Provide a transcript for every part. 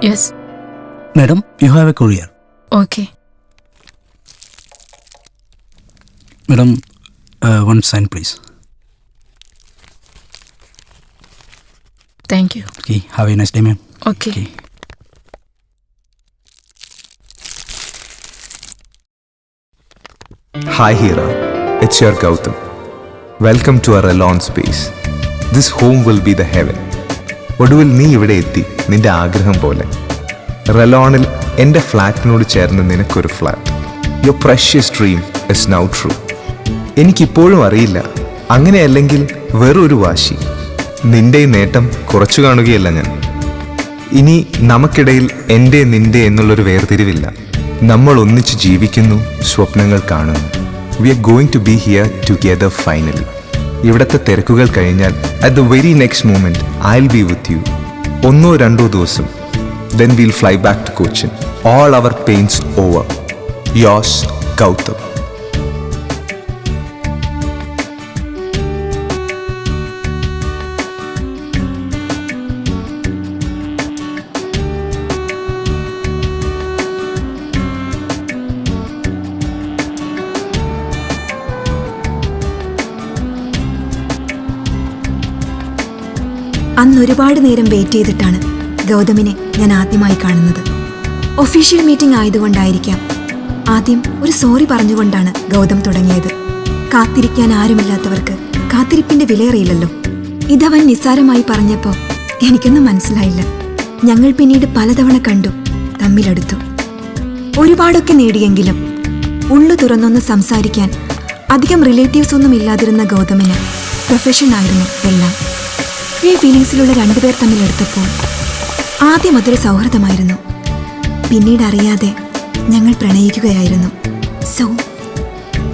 Yes. Madam, you have a courier. Okay. Madam, one sign, please. Thank you. Okay, have a nice day, ma'am. Okay. Hi Hira, it's your Gautam. Welcome to our Relon space. This home will be the heaven. ഒടുവിൽ നീ ഇവിടെ എത്തി, നിന്റെ ആഗ്രഹം പോലെ. റെലോണിൽ എൻ്റെ ഫ്ലാറ്റിനോട് ചേർന്ന് നിനക്കൊരു flat. Your precious dream is now true. എനിക്കിപ്പോഴും അറിയില്ല, അങ്ങനെയല്ലെങ്കിൽ വെറൊരു വാശി. നിന്റെ നേട്ടം കുറച്ചു കാണുകയല്ല ഞാൻ. ഇനി നമുക്കിടയിൽ എൻ്റെ നിന്റെ എന്നുള്ളൊരു വേർതിരിവില്ല. നമ്മൾ ഒന്നിച്ച് ജീവിക്കുന്നു, സ്വപ്നങ്ങൾ കാണുന്നു. We are going to be here together finally. ഇവിടുത്തെ തിരക്കുകൾ കഴിഞ്ഞാൽ at the very next moment I will be with you. 1-2 ദിവസം, then we'll fly back to Cochin. All our pains over. Yours, Gautam. അന്ന് ഒരുപാട് നേരം വെയിറ്റ് ചെയ്തിട്ടാണ് ഗൗതമിനെ ഞാൻ ആദ്യമായി കാണുന്നത്. ഒഫീഷ്യൽ മീറ്റിംഗ് ആയതുകൊണ്ടായിരിക്കാം ആദ്യം ഒരു സോറി പറഞ്ഞുകൊണ്ടാണ് ഗൗതം തുടങ്ങിയത്. കാത്തിരിക്കാൻ ആരുമില്ലാത്തവർക്ക് കാത്തിരിപ്പിന്റെ വിലയറിയില്ലല്ലോ. ഇതവൻ നിസ്സാരമായി പറഞ്ഞപ്പോൾ എനിക്കൊന്നും മനസ്സിലായില്ല. ഞങ്ങൾ പിന്നീട് പലതവണ കണ്ടു, തമ്മിലടുത്തു, ഒരുപാടൊക്കെ നേടിയെങ്കിലും ഉള്ളു തുറന്നൊന്ന് സംസാരിക്കാൻ അധികം റിലേറ്റീവ്സ് ഒന്നും ഇല്ലാതിരുന്ന ഗൗതമിന് പ്രൊഫഷനായിരുന്നു എല്ലാം. ഈ ഫീലിങ്സിലുള്ള രണ്ടുപേർ തമ്മിലെടുത്തപ്പോൾ ആദ്യം അതൊരു സൗഹൃദമായിരുന്നു. പിന്നീട് അറിയാതെ ഞങ്ങൾ പ്രണയിക്കുകയായിരുന്നു. So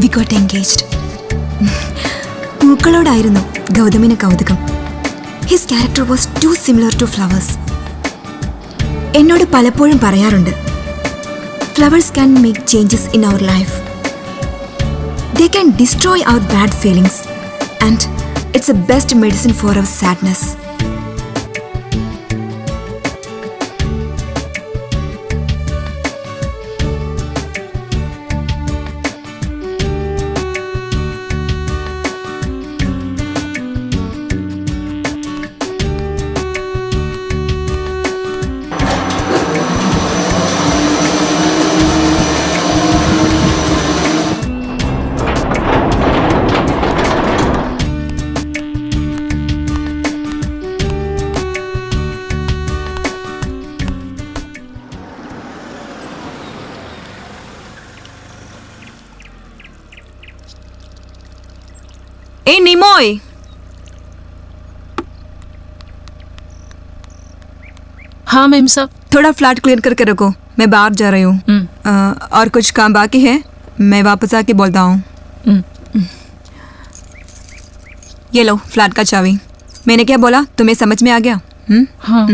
we got engaged. പൂക്കളോടായിരുന്നു ഗൗതമിന് കൗതുകം. His character was too similar to flowers. എന്നോട് പലപ്പോഴും പറയാറുണ്ട്, flowers can make changes in our life. They can destroy our bad feelings and it's the best medicine for our sadness. ए निमोय, हाँ ma'am साहब. थोड़ा फ्लैट क्लियर करके रखो, मैं बाहर जा रही हूँ. और कुछ काम बाकी है, मैं वापस आके बोलता हूँ. ये लो फ्लैट का चाबी. मैंने क्या बोला तुम्हें समझ में आ गया? हाँ.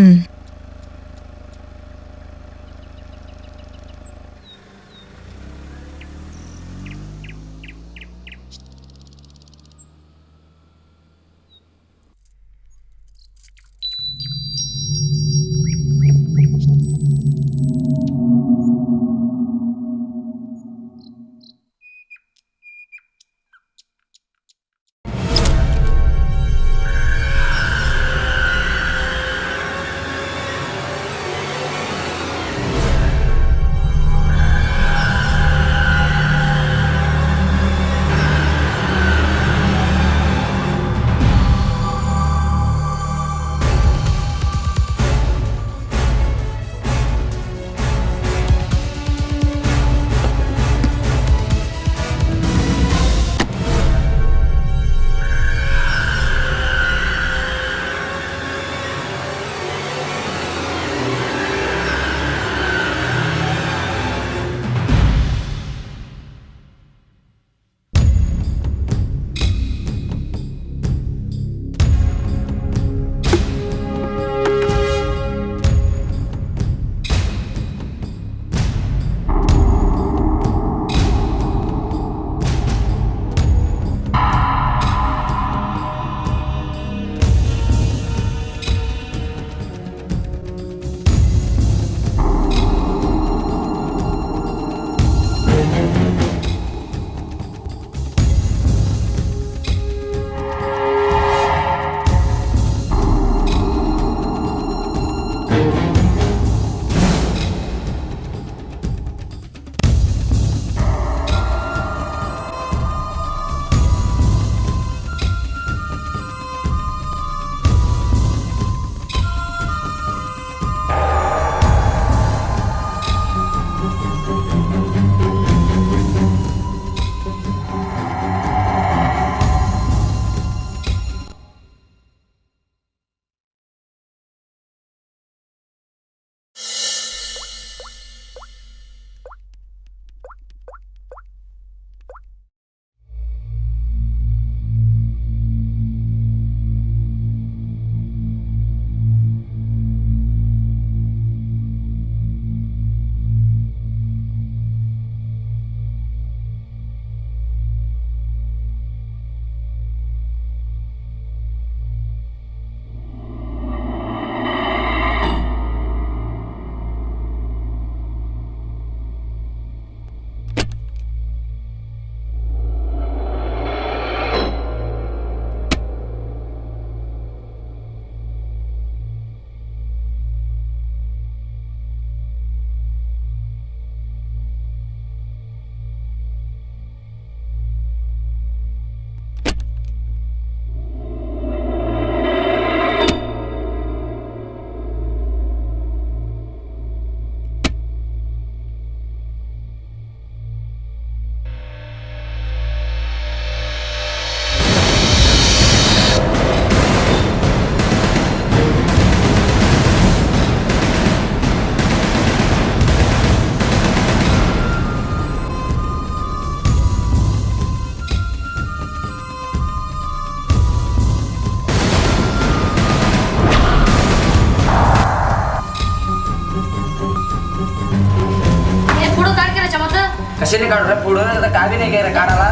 कशाने काढू रे पुढं आता काय बी नाही काय रे काढायला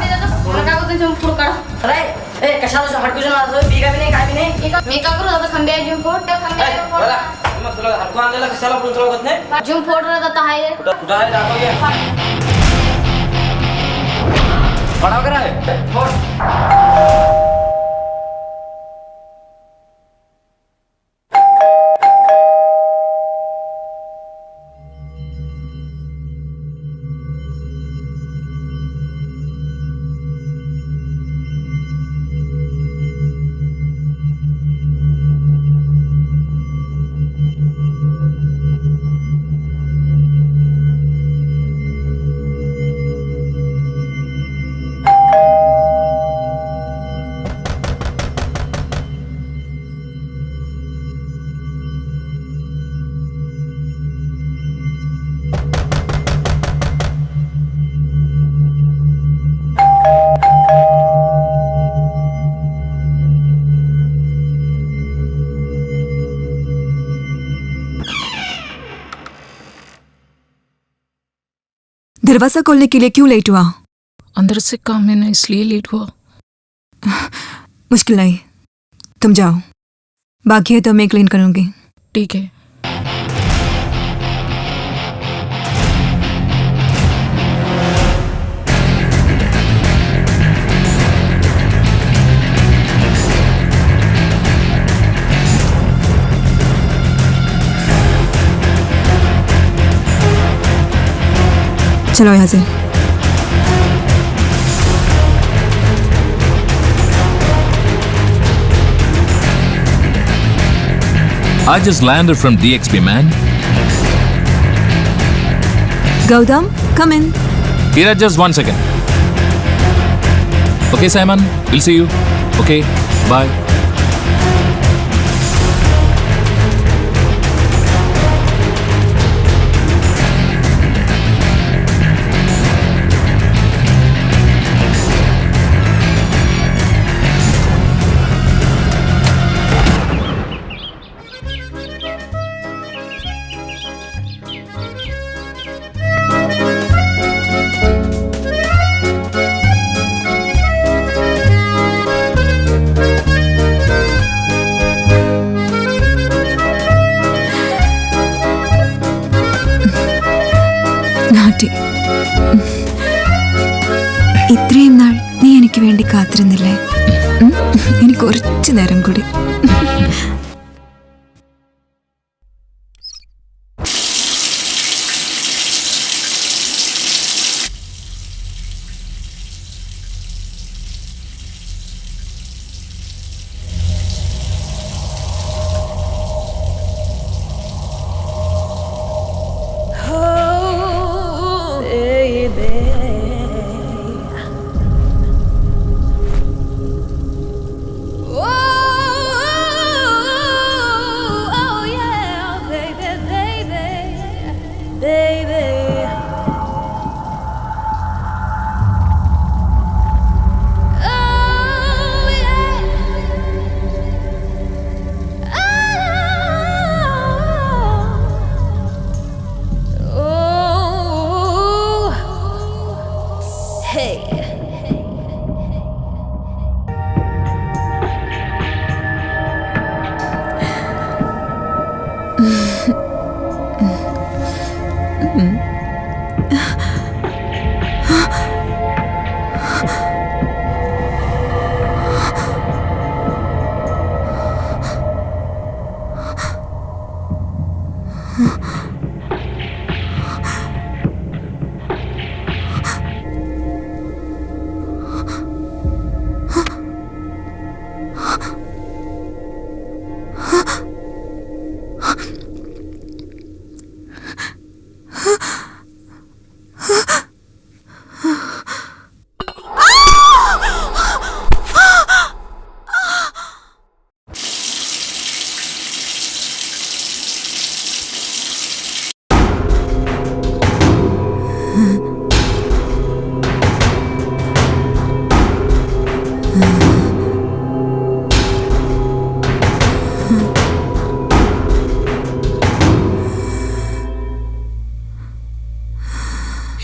अरे ए कशाला हटकून आलो बिगा बी नाही काय बी नाही मी का करू आता खंबे जिम फोड त्या खंबे बघा मग तुला हरकू आणलेला कशाला पुढून चढवत नाही जिम फोड रहा आता आहे कुठं आहे दाखव घे पडाव करा फोड दरवाजा खोलने के लिए क्यों लेट हुआ? अंदर से काम है ना, इसलिए लेट हुआ। मुश्किल नहीं, तुम जाओ, बाकी है तो मैं क्लीन करूंगी। ठीक है। चलो यहाँ से। I just landed from DXB, man. Gautam, come in. Here, just 1 second. Okay, Simon, we'll see you. Okay, bye. നാട്ടി ഇത്രയും നാൾ നീ എനിക്ക് വേണ്ടി കാത്തിരുന്നില്ലേ? ഇനി കുറച്ചു നേരം കൂടി.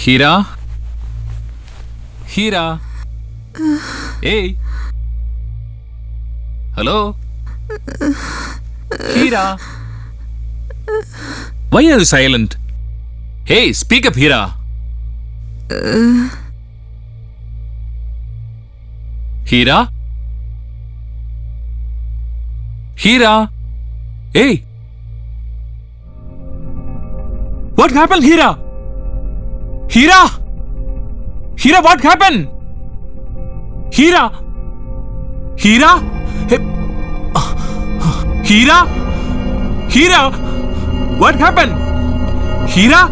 Hira, Hira. Hey. Hello. Hira. Why are you silent? Hey, speak up, Hira. Hira? Hira? Hey! What happened, Hira? Hira! Hira, what happened? Hira! Hira? Hey. Hira? Hira? What happened? Hira?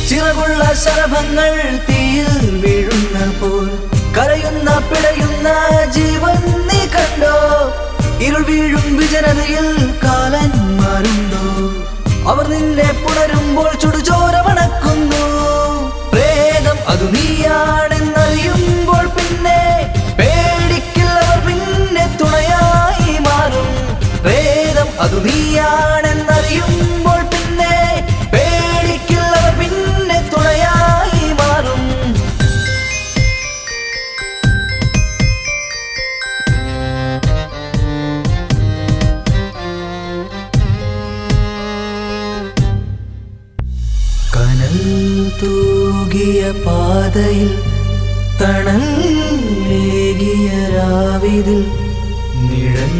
ചിറകുള്ള ശലഭങ്ങൾ തീയിൽ വീഴുന്ന പോൽ കരയുന്ന പിടയുന്ന ജീവൻ നീ കണ്ടോ? ഇരുൾ വീഴും വിജനതയിൽ കാലന്മാരുണ്ടോ? അവർ നിന്നെ പുണരുമ്പോൾ ചുടുചോര മണക്കുന്നു. പ്രേതം അതു നീയാണെന്നറിയുമ്പോൾ പിന്നെ പേടിക്കില്ലവർ പിന്നെ തുണയായി മാറും. പ്രേതം അതു നീയാണെന്നറിയുമ്പോൾ പിന്നെ പേടിക്കില്ലവർ പിന്നെ തുണയായി മാറും. കനൽ തൂകിയ പാതയിൽ തണലേകിയ രാവിതിൽ നിഴൽ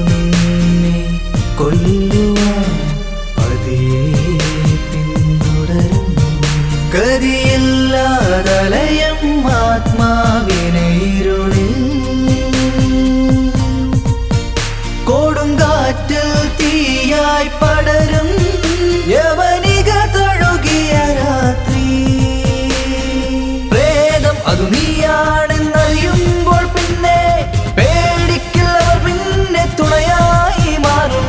നിന്നെ കൊല്ലുവാൻ പതിയെ പിന്തുടരുന്നു. ഗതിയില്ലാതലയം ആത്മാവിനെ ഇരുളിൽ കൊടുങ്കാറ്റിൽ തീയായി പടരും യവനിക തഴുകിയ രാത്രി. പ്രേതം അതു നീയാണെന്നറിയുമ്പോൾ പിന്നെ പേടിക്കില്ലവർ പിന്നെ തുണയായി മാറും.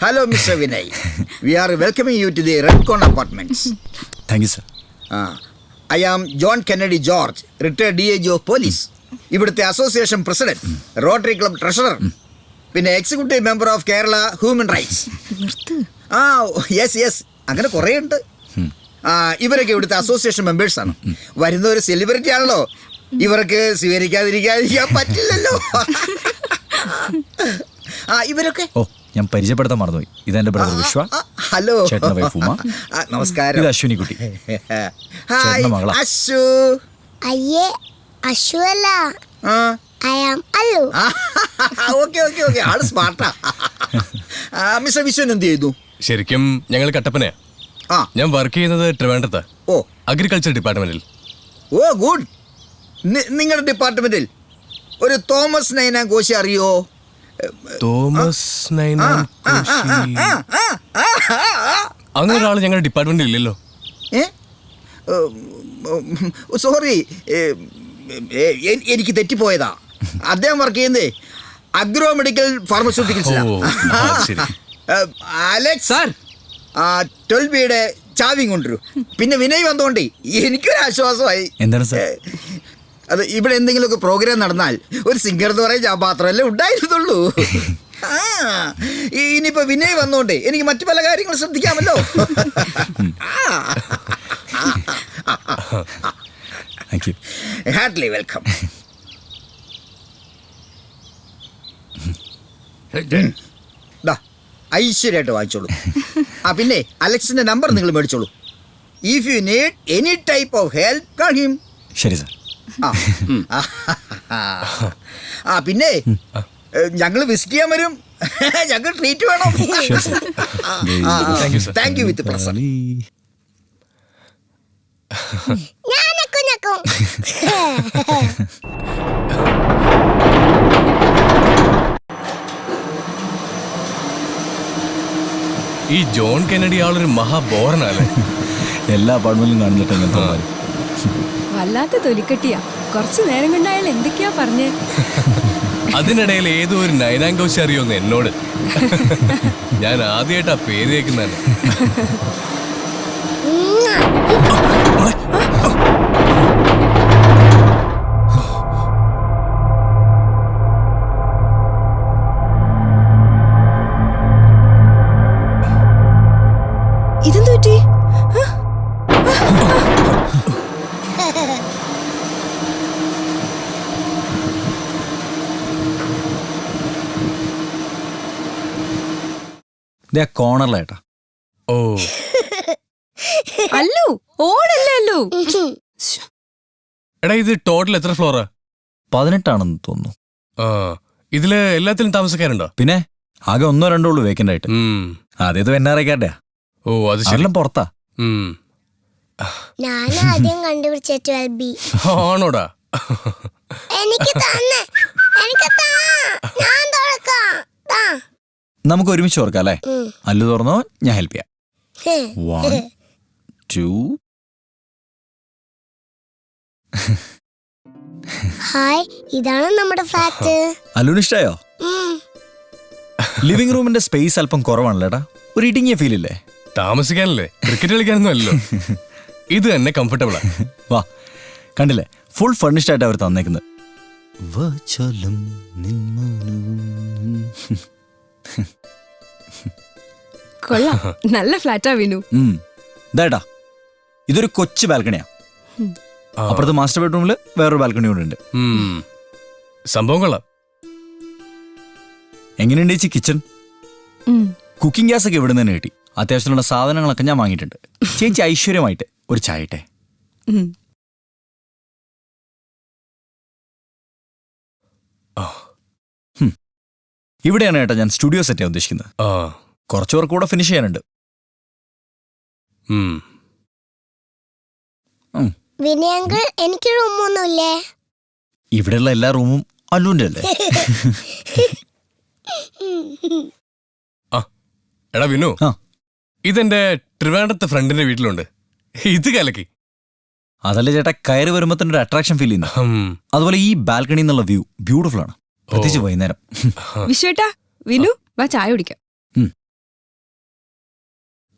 Hello, Mr. Vinay. We are welcoming you to the Redcon Apartments. Thank you sir. I am John Kennedy George, retired DIG of Police. ഇവിടുത്തെ association president, rotary club treasurer, പിന്നെ executive member of Kerala human rights. Yes അങ്ങനെ കുറേ ഉണ്ട്. ഇവരൊക്കെ ഇവിടുത്തെ association members ആണ്. വരുന്ന ഒരു സെലിബ്രിറ്റി ആണല്ലോ, ഇവർക്ക് സ്വീകരിക്കാതിരിക്കാൻ പറ്റില്ലല്ലോ. ഇവരൊക്കെ ഞാൻ പരിചയപ്പെടുത്താൻ മറന്നുപോയി. ഇതെന്റെ ബ്രദർ വിശ്വ. ഹലോ. ചേട്ടന്റെ വൈഫ് ഉമ. നമസ്കാരം. ഇത് അശ്വിനി കുട്ടി. ഹായ് മകളാ. അശു. അയ്യേ അശു അല്ല ഐ ആം അല്ലു. ഓക്കെ ആള് സ്മാർട്ടാ. മിസ്റ്റർ വിശ്വൻ എന്ത് ചെയ്തു? ശരിക്കും ഞങ്ങൾ കട്ടപ്പനയാ. ഞാൻ വർക്ക് ചെയ്യുന്നത് ട്രിവാൻഡ്രത്ത്. അഗ്രികൾച്ചർ ഡിപ്പാർട്ട്മെന്റിൽ. ഓ ഗുഡ്. നിങ്ങളുടെ ഡിപ്പാർട്ട്മെന്റിൽ ഒരു തോമസ് നൈനാൻ കോശി അറിയോ? തോമസ് നൈനാൻ കോശി. അങ്ങനെ ഒരാൾ ഞങ്ങളുടെ ഡിപ്പാർട്ട്മെന്റിൽ ഇല്ലല്ലോ. സോറി, എനിക്ക് തെറ്റിപ്പോയതാ. അദ്ദേഹം വർക്ക് ചെയ്യുന്നേ അഗ്രോ മെഡിക്കൽ ഫാർമസ്യൂട്ടിക്കൽസിലാണ്. അലക്സ് സാർ 12B ചാവിയും കൊണ്ടുവരൂ. പിന്നെ വിനയ് വന്നോണ്ടേ എനിക്കൊരു ആശ്വാസമായി. എന്താണ് സാർ? അത് ഇവിടെ എന്തെങ്കിലുമൊക്കെ പ്രോഗ്രാം നടന്നാൽ ഒരു സിംഗർ എന്ന് പറയാൻ ഞാൻ മാത്രമല്ലേ ഉണ്ടായിരുന്നുള്ളൂ. ഇനിയിപ്പോ വിനയ് വന്നോണ്ടേ എനിക്ക് മറ്റു പല കാര്യങ്ങളും ശ്രദ്ധിക്കാമല്ലോ. Hartley welcome. ഐശ്വര്യമായിട്ട് വാങ്ങിച്ചോളൂ. പിന്നെ അലക്സിന്റെ നമ്പർ നിങ്ങൾ മേടിച്ചോളൂ. If you need any type of help call him. ശരി സാർ. പിന്നെ ഞങ്ങൾ വിസിറ്റ് ചെയ്യാൻ വരും. ഞങ്ങൾ ട്രീറ്റ് വേണം. Thank you with present. ഈ ജോൺ കെന്നഡി ആളൊരു മഹാബോറനല്ലേ. എല്ലാ അപ്പാർട്ട്മെന്റിലും കാണുന്നിട്ട് വല്ലാത്ത തൊലിക്കെട്ടിയാ. കുറച്ചു നേരം കൊണ്ടായാലും എന്തൊക്കെയാ പറഞ്ഞേ. അതിനിടയിൽ ഏതോ ഒരു നൈനാൻ കോശി അറിയോന്ന് എന്നോട്. ഞാൻ ആദ്യമായിട്ടാ പേര് കേൾക്കുന്നതന്നെ. ഇതെന്തു പറ്റി? കോർണറിലേട്ടാ. ഓ അല്ലു ഓടല്ലേ അല്ലു. എടാ ഇത് ടോട്ടൽ എത്ര ഫ്ലോറാ? 18 തോന്നുന്നു. ഇതില് എല്ലാത്തിലും താമസക്കാരുണ്ടോ? പിന്നെ ആകെ 1-2 ഉള്ളൂ വേക്കൻ്റ് ആയിട്ട്. അതേത് NRI-ക്കാരുടെ. ഓ അത് ശരി. പുറത്താ. ഞാൻ ആദ്യം കണ്ടുപിടിച്ച 12B. ആണോടാ? എനിക്ക് തന്നെ ഞാൻ തുറക്കാം. നമുക്ക് ഒരുമിച്ച് ഓർക്കാം അല്ലേ? അല്ലു തുറന്നോ, ഞാൻ ഹെൽപ്പ് ചെയ്യാം. 1 2. ഹായ്, ഇതാണ് നമ്മുടെ ഫ്ലാറ്റ്. അല്ലുന് ഇഷ്ടായോ? ലിവിംഗ് റൂമിന്റെ സ്പേസ് അല്പം കുറവാണല്ലേട്ടാ. ഒരു ഇടുങ്ങിയ ഫീൽ ഇല്ലേ? താമസിക്കാനല്ലേ, ക്രിക്കറ്റ് കളിക്കാനൊന്നും അല്ലല്ലോ. ഇത് തന്നെ കംഫർട്ടബിളാ. വാ, കണ്ടില്ലേ ഫുൾ ഫർണിഷ്ഡ് ആയിട്ട് അവർ തന്നേക്കുന്നത്. കൊള്ളാം, നല്ല ഫ്ലാറ്റാ വിനു. ഇതായിട്ടാ ഇതൊരു കൊച്ചു ബാൽക്കണിയാ. അപ്പുറത്ത് മാസ്റ്റർ ബെഡ്റൂമില് വേറൊരു ബാൽക്കണി കൂടെ ഉണ്ട്. സംഭവം കൊള്ളാം. എങ്ങനെയുണ്ട് ചേച്ചി കിച്ചൺ? കുക്കിംഗ് ഗ്യാസ് ഒക്കെ ഇവിടെ നിന്ന് കിട്ടി. അത്യാവശ്യത്തിനുള്ള സാധനങ്ങളൊക്കെ ഞാൻ വാങ്ങിയിട്ടുണ്ട്. ചേച്ചി ഐശ്വര്യമായിട്ട് ഒരു ചായട്ടെ. ഇവിടെയാണ് ഏട്ടാ ഞാൻ സ്റ്റുഡിയോ സെറ്റ് ചെയ്യാൻ ഉദ്ദേശിക്കുന്നത്. കുറച്ചു പേർക്ക് കൂടെ ഫിനിഷ് ചെയ്യാനുണ്ട്. വിനയങ്കൾ, എനിക്ക് റൂമൊന്നുമില്ലേ? ഇവിടെയുള്ള എല്ലാ റൂമും അല്ലുവിന്റെ അല്ലേ? എടാ വിനു, ഇതെന്റെ ട്രിവാൻഡ്രത്തെ ഫ്രണ്ടിന്റെ വീട്ടിലുണ്ട്. ഇത് കലക്കി. അതല്ല ചേട്ടാ, കയറി വരുമ്പോ തന്നെ ഒരു അട്രാക്ഷൻ ഫീൽ ചെയ്യുന്നു. അതുപോലെ ഈ ബാൽക്കണി എന്നുള്ള വ്യൂ ബ്യൂട്ടിഫുൾ ആണ്, പ്രത്യേകിച്ച് വൈകുന്നേരം. വിശ്വേട്ടാ, വിനു വാ ചായ കുടിക്കാം.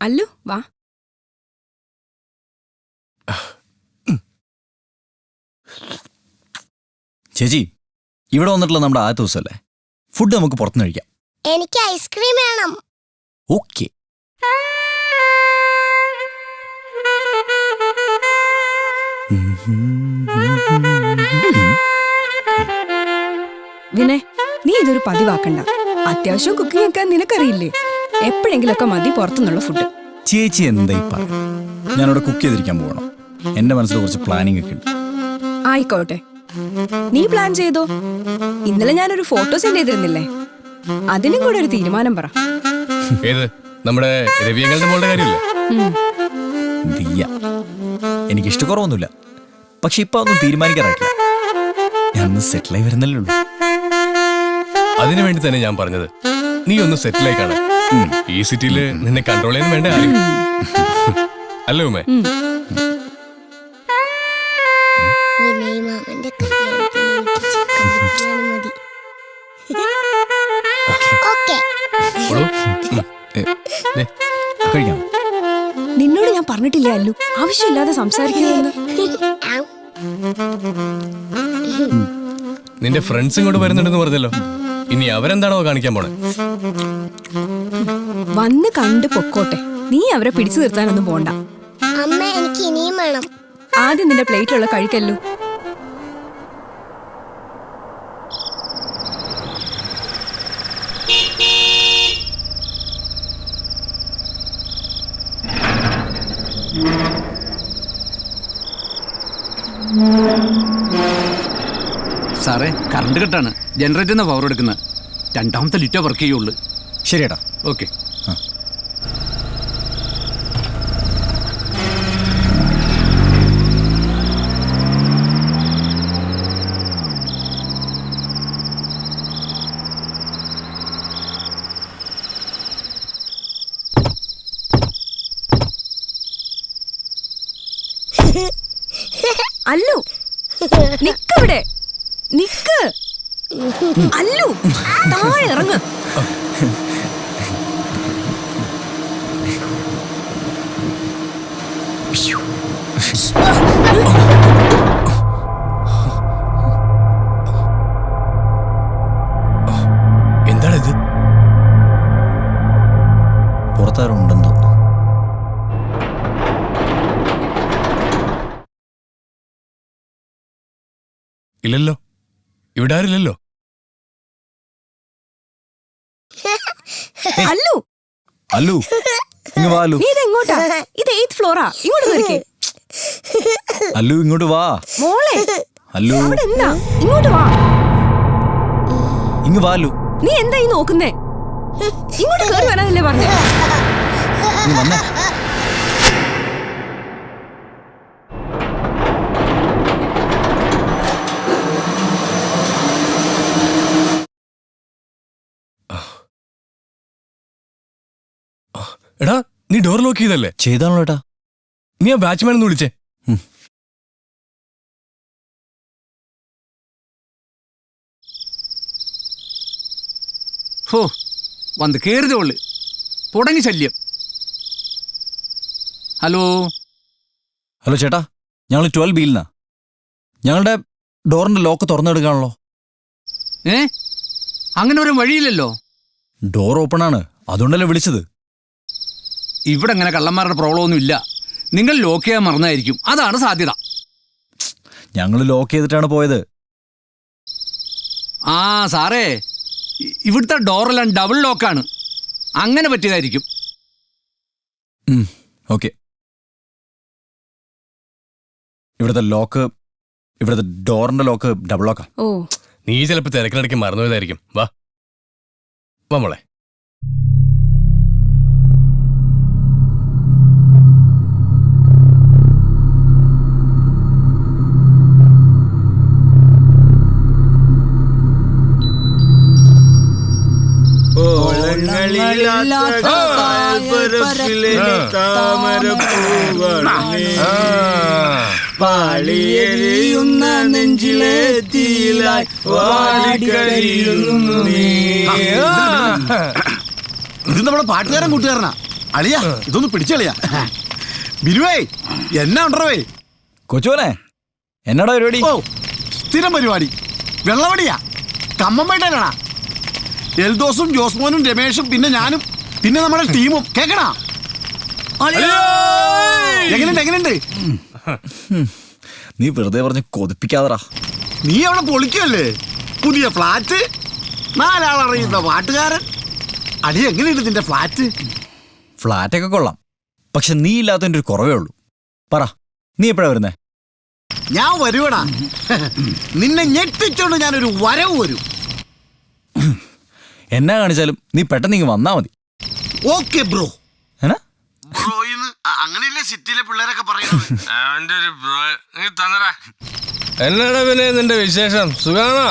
അല്ലു വാ. ചേച്ചി, ഇവിടെ വന്നിട്ടുള്ള നമ്മുടെ ആദ്യത്തെ ദിവസമല്ലേ, ഫുഡ് നമുക്ക് പുറത്തുനിന്ന് കഴിക്കാം. എനിക്ക് ഐസ്ക്രീം വേണം. ഓക്കെ. വിനയ്, നീ ഇതൊരു പതിവാക്കണ്ട. അത്യാവശ്യം കുക്കിംഗ് ഒക്കെ നിനക്കറിയില്ലേ? എപ്പോഴെങ്കിലൊക്കെ മതി പുറത്തുനിന്നുള്ള ഫുഡ്. ചേച്ചി എന്താ ഇപ്പ? ഞാനിവിടെ കുക്ക് ചെയ്തിരിക്കാൻ പോകണം. എന്റെ മനസ്സിൽ കുറച്ച് പ്ലാനിങ് ഒക്കെ ഉണ്ട്. ആയിക്കോട്ടെ, നീ പ്ലാൻ ചെയ്തോ. ഇന്നലെ ഞാനൊരു ഫോട്ടോ സെൻഡ് ചെയ്തിരുന്നില്ലേ, അതിനും കൂടെ ഒരു തീരുമാനം പറ. ഏത്? നമ്മുടെ രവിയങ്ങളുടെ മോളുടെ കാര്യമില്ലേ? ദിയ. എനിക്ക് ഇഷ്ടക്കുറവൊന്നുമില്ല, പക്ഷെ ഇപ്പൊ ഒന്നും തീരുമാനിക്കാറായിട്ടില്ല. ഞാനൊന്ന് സെറ്റിലായി വരുന്നല്ലേ ഉള്ളൂ. അതിനു വേണ്ടി തന്നെ ഞാൻ പറഞ്ഞത്, നീ ഒന്ന് സെറ്റിലായി കാണാൻ. ഈ സിറ്റിയിൽ നിന്നെ കൺട്രോൾ ചെയ്യാൻ വേണ്ട ആരും. അല്ലേ ഉമ്മേ? വിനയ് മാമന്റെ കല്യാണത്തിന് എനിക്ക് ചിക്കൻ ബിരിയാണി മതി. ഓക്കേ. കഴിക്കാം. നിന്നോട് ഞാൻ പറഞ്ഞിട്ടില്ലേ അല്ലു, ആവശ്യമില്ലാതെ സംസാരിക്കണമെന്ന്. നിന്റെ ഫ്രണ്ട്സ് ഇങ്ങോട്ട് വരുന്നുണ്ടെന്ന് പറഞ്ഞല്ലോ, ഇനി അവരെന്താണോ കാണിക്കാൻ പോണേ? വന്ന് കണ്ട് പൊക്കോട്ടെ, നീ അവരെ പിടിച്ചു നിർത്താനൊന്നും പോണ്ട. അമ്മ, എനിക്ക് ഇനിയും വേണം. ആദ്യം നിന്റെ പ്ലേറ്റിലുള്ള കഴിക്കല്ലു. സാറേ, കറണ്ട് കട്ടാണ്. ജനറേറ്ററിൽ നിന്ന് പവർ എടുക്കുന്നത്. രണ്ടാമത്തെ ലിറ്റർ വർക്ക് ചെയ്യുള്ളൂ. ശരിയേട്ടാ. ഓക്കെ. അല്ലു, നിക്കവിടെ, നിക്ക്. അല്ലു, താഴെ ഇറങ്ങ്. എന്താണിത്? പുറത്താരുണ്ടെന്ന് തോന്നുന്നു. ഇല്ലല്ലോ, ഇവിടെ ആരില്ലല്ലോ. അല്ലു, അല്ലു, ഇങ്ങ് വാ. അല്ലു, നീ ഇതെങ്ങോട്ടാ? ഇത് 8th ഫ്ലോറാ. ഇങ്ങോട്ട് നിൽക്കേ. അല്ലു ഇങ്ങോട്ട് വാ. മോളെ, അല്ലു അവിടെ എന്താ? ഇങ്ങോട്ട് വാ. ഇങ്ങ് വാ. അല്ലു, നീ എന്താ ഈ നോക്കുന്നേ? ഇങ്ങോട്ട് കേറി വരാനല്ലേ പറഞ്ഞേ? ഇങ്ങ് വന്നേ. എടാ, നീ ഡോർ ലോക്ക് ചെയ്തല്ലേ? ചെയ്താണല്ലോ ഏട്ടാ. നീ ആ ബാച്ച്മാൻ ഒന്ന് വിളിച്ചേ. ഹോ, വന്ന് കയറിയതേ ഉള്ളു. തുടങ്ങി ശല്യം. ഹലോ. ഹലോ ചേട്ടാ, ഞങ്ങൾ 12B ഞങ്ങളുടെ ഡോറിന്റെ ലോക്ക് തുറന്നെടുക്കാണല്ലോ. അങ്ങനെ ഒരു വഴിയില്ലല്ലോ. ഡോർ ഓപ്പൺ ആണ്, അതുകൊണ്ടല്ലേ വിളിച്ചത്. ഇവിടെ അങ്ങനെ കള്ളന്മാരുടെ പ്രോബ്ലം ഒന്നും ഇല്ല. നിങ്ങൾ ലോക്ക് ചെയ്യാൻ മറന്നായിരിക്കും, അതാണ് സാധ്യത. ഞങ്ങൾ ലോക്ക് ചെയ്തിട്ടാണ് പോയത്. ആ സാറേ, ഇവിടുത്തെ ഡോറെല്ലാം ഡബിൾ ലോക്കാണ്. അങ്ങനെ പറ്റിയതായിരിക്കും. ഓക്കെ. ഇവിടുത്തെ ഡോറിന്റെ ലോക്ക് ഡബിൾ ലോക്കാ. ഓ, നീ ചിലപ്പോൾ തിരക്കിനിടയ്ക്ക് മറന്നുപോയതായിരിക്കും. വാ വാ മോളെ. പാളിയെരിയുന്ന നെഞ്ചിലെ തീയിലായി വാടിക്കരിയുന്നു നീ. ഇത് നമ്മുടെ പാട്ടുകാരൻ കൂട്ടുകാരനാ. അളിയാ ഇതൊന്ന് പിടിച്ചളിയാ. ബിനുവേ എന്നാ ഉണ്ടേ? കൊച്ചുവനെ എന്നാടാ പരിപാടി? ഓ സ്ഥിരം പരിപാടി വെള്ളവടിയാ. കമ്മമ്പേട്ടനാ. എൽദോസും ജോസ്മോനും രമേഷും പിന്നെ ഞാനും പിന്നെ നമ്മുടെ ടീമും. കേക്കണാ? എങ്ങനെയുണ്ട്? നീ വെറുതെ പറഞ്ഞ് കൊതിപ്പിക്കാതടാ. നീ അവിടെ പൊളിക്കല്ലേ? പുതിയ ഫ്ലാറ്റ്, 4 ആളറിയുന്ന പാട്ടുകാരൻ. അടി എങ്ങനെയുണ്ട് നിന്റെ ഫ്ലാറ്റ്? ഫ്ലാറ്റൊക്കെ കൊള്ളാം, പക്ഷെ നീ ഇല്ലാത്തതിൻ്റെ ഒരു കുറവേ ഉള്ളൂ. പറ, നീ എപ്പോഴാ വരുന്നേ? ഞാൻ വരുവടാ. നിന്നെ ഞെട്ടിച്ചോണ്ട് ഞാനൊരു വരവ് വരും. എന്നാ കാണിച്ചാലും നീ പെട്ടെന്ന് ഇങ്ങ് വന്നാ മതി. Okay bro. എന്നാ അങ്ങനെയല്ലേ സിറ്റിയിലെ പിള്ളേരൊക്കെ പറയുന്നത്. എന്നാടാ പിന്നെ നിന്റെ വിശേഷം? സുഖാണോ?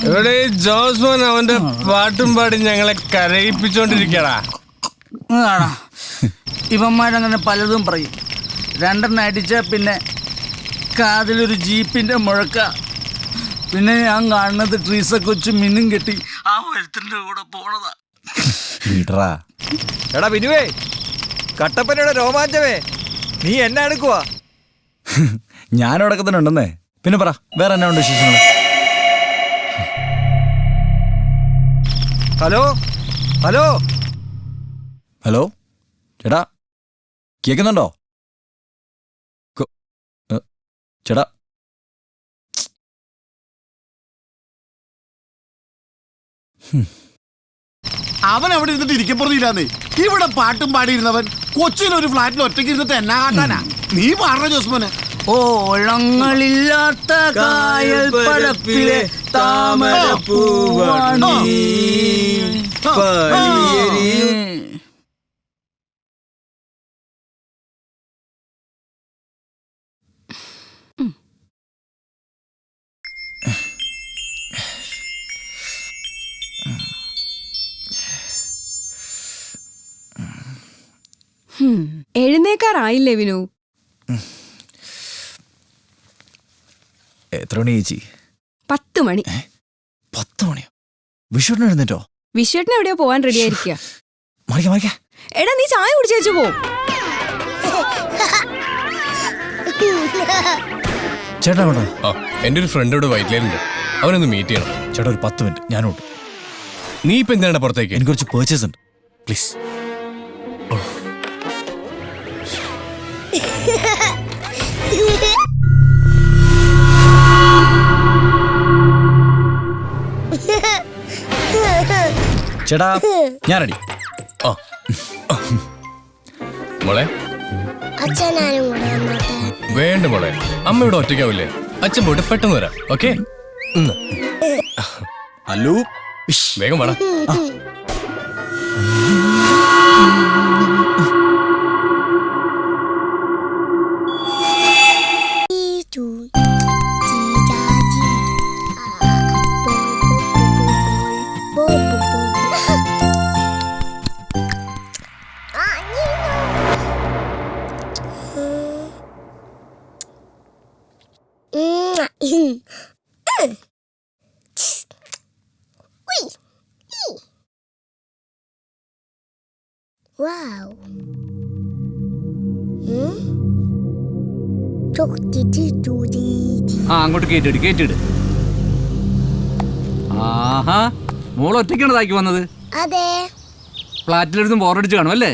ഇവിടെ ഈ ജോസ്മോൻ അവന്റെ പാട്ടും പാടി ഞങ്ങളെ കരയിപ്പിച്ചോണ്ടിരിക്കടാ. ഇവന്മാരങ്ങനെ പലതും പറയും. 2 അടിച്ച പിന്നെ കാതിലൊരു ജീപ്പിന്റെ മുഴക്ക. പിന്നെ ഞാൻ കാണുന്നത് ട്രീസൊക്കെ വെച്ച് മിന്നും കെട്ടി ആ വരുത്തിന്റെ കൂടെ പോണതാ. എടാ ബിനുവേ, കട്ടപ്പനയുടെ രോമാഞ്ചമേ, നീ എന്നാ എടുക്കുവാ? ഞാനവിടൊക്കെ തന്നെ ഉണ്ടെന്നേ. പിന്നെ പറ, വേറെ എന്നാ ഉണ്ട് വിശേഷങ്ങൾ? ഹലോ ഹലോ ഹലോ ചേട്ടാ, കേൾക്കുന്നുണ്ടോ? ചേട്ടാ, അവൻ അവിടെ ഇരുന്നിട്ട് ഇരിക്കപ്പുറത്തില്ലാന്നേ. ഇവിടെ പാട്ടും പാടിയിരുന്നവൻ കൊച്ചിയിലൊരു ഫ്ലാറ്റിൽ ഒറ്റയ്ക്ക് ഇരുന്നിട്ട് എന്നാ കാട്ടാനാ? നീ പാടണ ജോസ്മോനെ. ഓളങ്ങളില്ലാത്ത കായൽ പരപ്പിലെ താമരപ്പൂവാണീ. എഴുന്നേക്കാറായില്ലേ വിനു? എത്ര മണി ചേച്ചി? 10 മണി. 10 മണിയോ? വിഷുവിന് എഴുന്നേറ്റോ? വിഷുവേട്ടന് എവിടെയോ പോവാൻ റെഡി ആയിരിക്കുക. എടാ നീ ചായ കുടിച്ചേച്ചു പോ. ചേട്ടാ വേണ്ടോ? എന്റെ ഒരു ഫ്രണ്ട് ഇവിടെ വൈറ്റ് ലൈനുണ്ട്, അവനൊന്ന് മീറ്റ് ചെയ്യണം. ചേട്ടാ ഒരു 10 മിനിറ്റ് ഞാനുണ്ട്. നീ ഇപ്പൊ എന്താണ് പുറത്തേക്ക്? എനിക്ക് കുറച്ച് പേർച്ചേസ് ഉണ്ട്, പ്ലീസ്. ചേട്ടാ ഞാൻ റെഡി. മോളെ അച്ഛനാരും കൂടെ വന്നോട്ടെ. വേണ്ട മോളെ, അമ്മ ഇവിടെ ഒറ്റയ്ക്കാവില്ലേ? അച്ഛൻ പോയിട്ട് പെട്ടെന്ന് വരാം. ഓക്കെ? ഹലോ, വേഗം വേണം. Wow. അങ്ങോട്ട് കേറ്റിട്. ആഹാ, മോൾ ഒറ്റയ്ക്കാണ് താക്കി വന്നത്? അതെ. ഫ്ലാറ്റിലിരുന്ന് ബോറടിച്ച് കാണും അല്ലേ?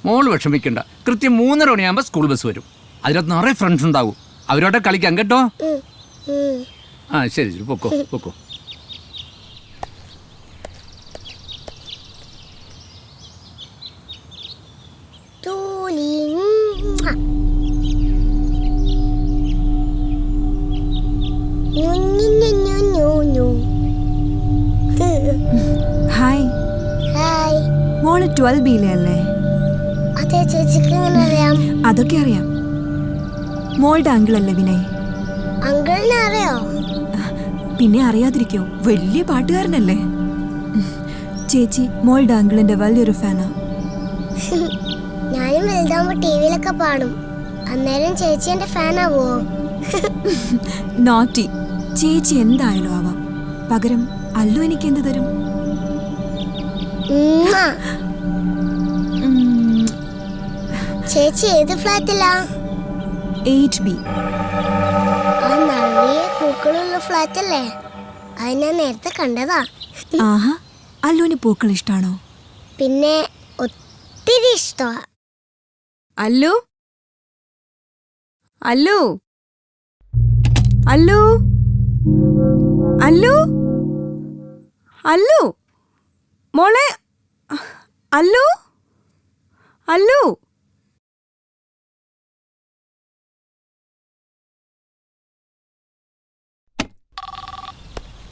മോള് വിഷമിക്കണ്ട. കൃത്യം 3:30 മണിയാകുമ്പോൾ സ്കൂൾ ബസ് വരും. അതിനകത്ത് നിറയെ ഫ്രണ്ട്സ് ഉണ്ടാവും. അവരോടെ കളിക്കാം കേട്ടോ. ആ ശരി ശരി, പൊക്കോ പൊക്കോ. ഹായ്. ഹായ്. മോള് 12B അല്ലേ? അതെ, ചേച്ചിക്ക് എങ്ങനെ അറിയാം? അതൊക്കെ അറിയാം. മോളുടെ അങ്കിൾ അല്ലേ വിനയ്? അങ്കിളിനെ അറിയോ? പിന്നെ അറിയാതിരിക്കോ? വലിയ പാട്ടുകാരനല്ലേ? ചേച്ചി മോളുടെ അങ്കിളിന്റെ വലിയൊരു ഫാനാ. ഞാനും വലുതാകുമ്പോ ടിവിയിലൊക്കെ പാടും. അന്നേരം ചേച്ചി എന്റെ ഫാനാവോ? നോട്ടി. ചേച്ചി എന്തായാലും ആവാം. പകരം അല്ലു എനിക്ക് എന്ത് തരും? ചേച്ചി ഏത് ഫ്ലാറ്റിലാ? 8B. ആ നിറയെ പൂക്കളുള്ള ഫ്ലാറ്റ് അല്ലേ? അത് ഞാൻ നേരത്തെ കണ്ടതാ. ആഹാ, അല്ലുവിന് പൂക്കൾ ഇഷ്ടാണോ? പിന്നെ ഒത്തിരി ഇഷ്ടമാ. അല്ലു അല്ലു അല്ലു അല്ലു അല്ലു മോളെ, അല്ലു അല്ലു.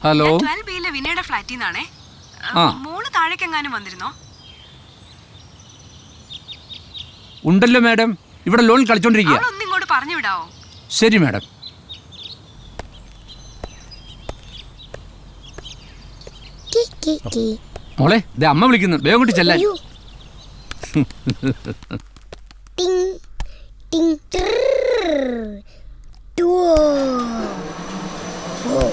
ഹലോ. 12Bയിലെ വിനയുടെ ഫ്ലാറ്റിൽ നിന്നാണേ. ആ, മോള് താഴേക്കെങ്ങാനും വന്നിരുന്നോ? ഉണ്ടല്ലോ മാഡം, ഇവിടെ ലോൺ കളിച്ചോണ്ടിരിക്കുക. ഒന്നിങ്ങോട്ട് പറഞ്ഞു വിടാവോ? ശരി മാഡം. മോളെ, ദേ അമ്മ വിളിക്കുന്നു, വേഗം കൊണ്ട് ചെല്ലാൻ. അയ്യോ. ടിങ് ടിങ് ടിർ. ടോ. ഓ.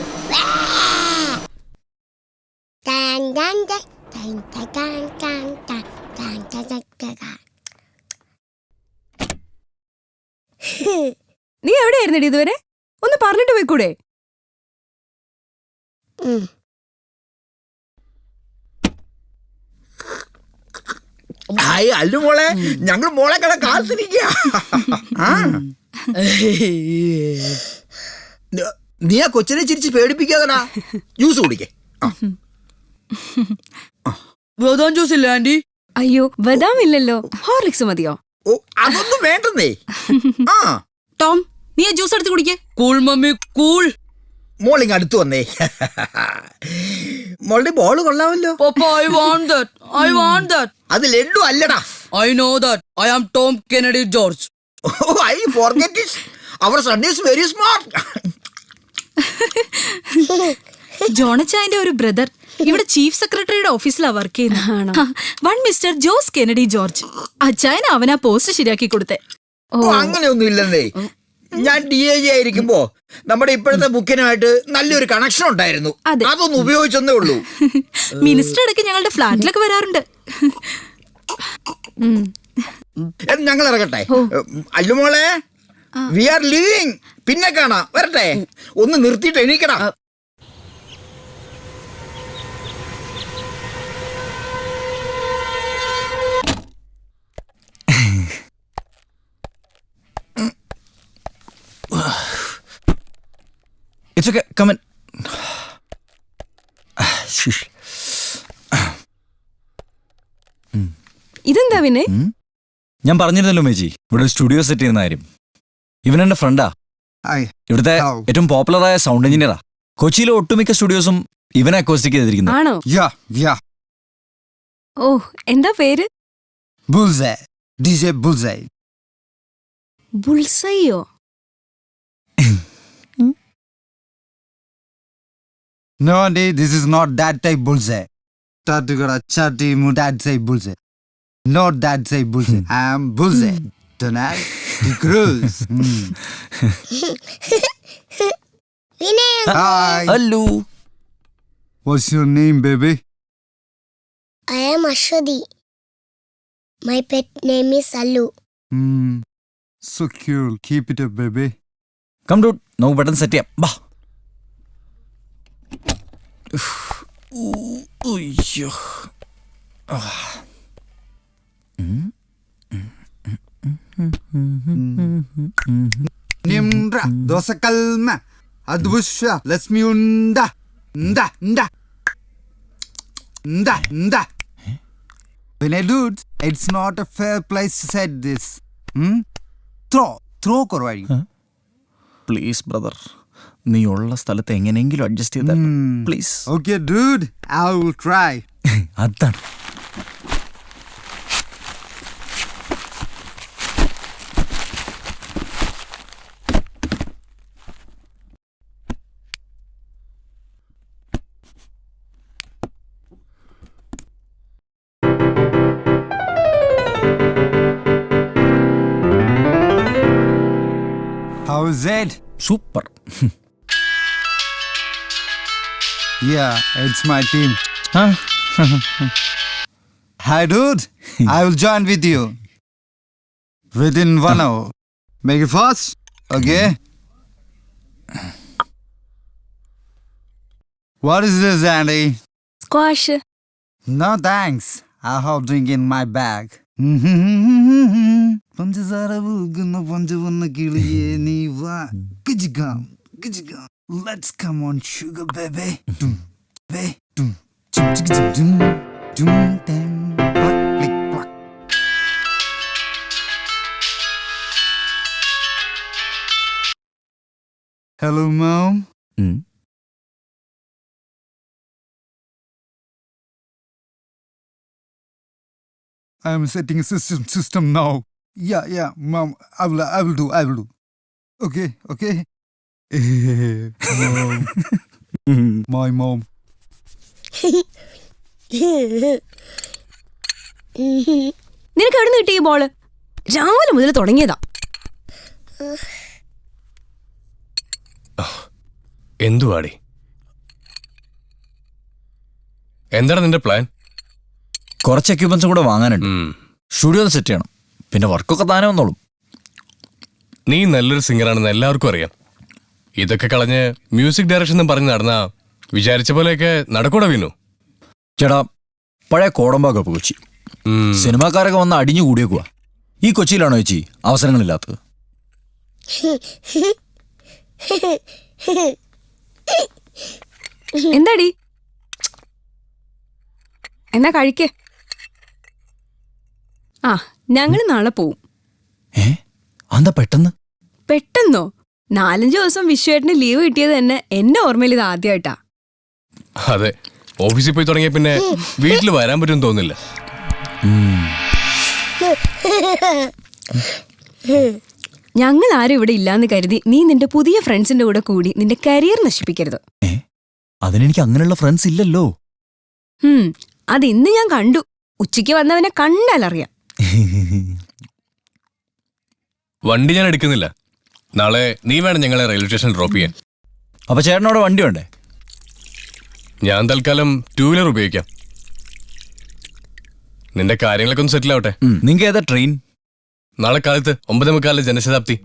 ടാൻ ടാൻ ടാൻ ടാൻ ടാൻ ടാൻ ടാൻ ടാൻ ടാൻ ടാൻ ടാൻ. നീ എവിടെയായിരുന്നെടി ഇതുവരെ? ഒന്ന് പറഞ്ഞിട്ട് പോയിക്കൂടെ? ഹായ് അല്ലു മോളെ, ഞങ്ങൾ മോളെ കട കാത്തിരിക്കുക. നീ ആ കൊച്ചിനെ ചിരിച്ച് പേടിപ്പിക്കാതടാ. ജ്യൂസ് കുടിക്കേ. ബദാം ജ്യൂസ് ഇല്ല ആന്റി? അയ്യോ, ബദാം ഇല്ലല്ലോ. ഹോർലിക്സ് മതിയോ? ഓ, അതൊന്നും വേണ്ടെന്നേ. ആ ടോം, നീ ആ ജ്യൂസ് എടുത്ത് കുടിക്കേ. Cool mummy cool. മോളിങ് അടുത്ത് വന്നേ. മോളുടെ ബോള് കൊള്ളാമല്ലോ. I want that. I want that. അത് ലഡു അല്ലടാ. I know that. I am Tom Kennedy George. Oh, I forget it. Our son is very smart. ജോണച്ചായന്റെ ഒരു ബ്രദർ ഇവിടെ ചീഫ് സെക്രട്ടറിയുടെ ഓഫീസിലാ വർക്ക് ചെയ്യുന്നത്. One Mister Jose Kennedy George. അച്ചായന അവനാ post ശരിയാക്കി കൊടുത്തേ. അങ്ങനെയൊന്നും ഇല്ലെന്നേ. ഞാൻ DIG ആയിരിക്കുമ്പോ നമ്മുടെ ഇപ്പോഴത്തെ ബുക്കിനായിട്ട് നല്ലൊരു കണക്ഷൻ ഉണ്ടായിരുന്നു. അതൊന്നും ഉപയോഗിച്ചെന്നേ ഉള്ളൂ. മിനിസ്റ്റർ ഇടയ്ക്ക് ഞങ്ങളുടെ ഫ്ലാറ്റിലൊക്കെ വരാറുണ്ട്. ഞങ്ങൾ ഇറങ്ങട്ടെ. അല്ലുമോളെ, വി ആർ ലിവിങ്. പിന്നെ കാണാം. വരട്ടെ. ഒന്ന് നിർത്തിയിട്ട് എണീക്കടാ. It's okay, come in. ഇതെന്താ പിന്നെ? ഞാൻ പറഞ്ഞിരുന്നല്ലോ മേജി, ഇവിടെ ഒരു സ്റ്റുഡിയോ സെറ്റ് ചെയ്യുന്ന കാര്യം. ഇവൻ എന്റെ ഫ്രണ്ടാ. ഇവിടുത്തെ ഏറ്റവും പോപ്പുലറായ സൗണ്ട് എഞ്ചിനീയറാ. കൊച്ചിയിലെ ഒട്ടുമിക്ക സ്റ്റുഡിയോസും ഇവനെ അക്കോസ്റ്റിക് ചെയ്തിരിക്കുന്നത്. ആണോ? ഓ, എന്താ പേര്? Bullseye. DJ Bullseye. ബുൾസൈയോ? No, Andy, this is not that type bullseye. Tatugara chati mudad say bullseye. Not that say bullseye. I am bullseye. Tonight, the cruise. Vinay. Hi. Hello. What's your name, baby? I am Ashwadi. My pet name is Allu. So cool. Keep it up, baby. Come dude, now button set ചെയ്യാം. ബാ. ഉയ്യോ. Nimra dosakalma advusha lasmi unda nda nda nda nda. Vinay dude, it's not a fair place to say this. Throw korvadi. Please brother, നീ ഉള്ള സ്ഥലത്ത് എങ്ങനെയെങ്കിലും adjust ചെയ്താൽ please. Okay dude, I will try. അതാണ്. How is it? Super. Yeah, it's my team. Hi, dude. I will join with you within 1 hour. Make it fast, okay? What is this, Andy? Squash. No thanks. I have drink in my bag. പഞ്ചസാര വിൽക്കുന്ന പഞ്ചവർണ്ണ കിളിയേ നീ വാ. കിജിക്കാം, കിജിക്കാം. Let's come on, sugar baby. Baby. Hello, Mom. I am setting a system now. Yeah, Mom. I will do. Okay. Mom. My mom. നിനക്ക് എവിടെ നിന്ന് കിട്ടി ഈ ബോള്? രാവിലെ മുതൽ തുടങ്ങിയതാ. എന്തുവാടി? എന്താണ് നിന്റെ പ്ലാൻ? കുറച്ച് എക്യുപ്മെന്റ്സും കൂടെ വാങ്ങാനുണ്ട്. സ്റ്റുഡിയോ സെറ്റ് ചെയ്യണം. പിന്നെ വർക്കൊക്കെ താനേ വന്നോളും. നീ നല്ലൊരു സിംഗറാണെന്ന് എല്ലാവർക്കും അറിയാം. ഇതൊക്കെ കളഞ്ഞ് മ്യൂസിക് ഡയറക്ഷൻ എന്ന് പറഞ്ഞ് നടന്നാ വിചാരിച്ച പോലെയൊക്കെ നടക്കൂടെ വീണു? ചേട്ടാ, പഴയ കോടമ്പാക്ക കൊച്ചി. സിനിമാക്കാരൊക്കെ വന്ന് അടിഞ്ഞു കൂടിയേക്കുക. ഈ കൊച്ചിയിലാണോ ചേച്ചി അവസരങ്ങളില്ലാത്തത്? എന്താടി? എന്നാ കഴിക്കേ. ആ, ഞങ്ങൾ നാളെ പോവും. എന്താ പെട്ടെന്ന്? പെട്ടെന്നോ? 4-5 ദിവസം വിശ്വേട്ടന് ലീവ് കിട്ടിയത് തന്നെ എന്റെ ഓർമ്മയിൽ ഇത് ആദ്യമായിട്ടാ. അതെ, ഓഫീസിൽ പോയി തുടങ്ങിയ പിന്നെ വീട്ടിൽ വരാൻ പറ്റും തോന്നില്ല. ഞങ്ങൾ ആരും ഇവിടെ ഇല്ലാന്ന് കരുതി നീ നിന്റെ പുതിയ ഫ്രണ്ട്സിന്റെ കൂടെ കൂടി നിന്റെ കരിയർ നശിപ്പിക്കരുത്. അതിനെനിക്ക് അങ്ങനെയുള്ള ഫ്രണ്ട്സ് ഇല്ലല്ലോ. അത് ഇന്ന് ഞാൻ കണ്ടു. ഉച്ചയ്ക്ക് വന്നവനെ കണ്ടാലറിയാം. വണ്ടി ഞാൻ എടുക്കുന്നില്ല. നാളെ നീ വേണം ഞങ്ങളെ റെയിൽവേ സ്റ്റേഷനിൽ ഡ്രോപ്പ് ചെയ്യാൻ. അപ്പൊ ചേട്ടനോടെ വണ്ടി വേണ്ടേ? ഞാൻ തൽക്കാലം 2 വീലർ ഉപയോഗിക്കാം. നിന്റെ കാര്യങ്ങളൊക്കെ ഒന്ന് സെറ്റിൽ ആവട്ടെ. നിങ്ങൾക്ക് ഏതാ ട്രെയിൻ? നാളെ കാലത്ത് 9:45 ജനശതാബ്ദി.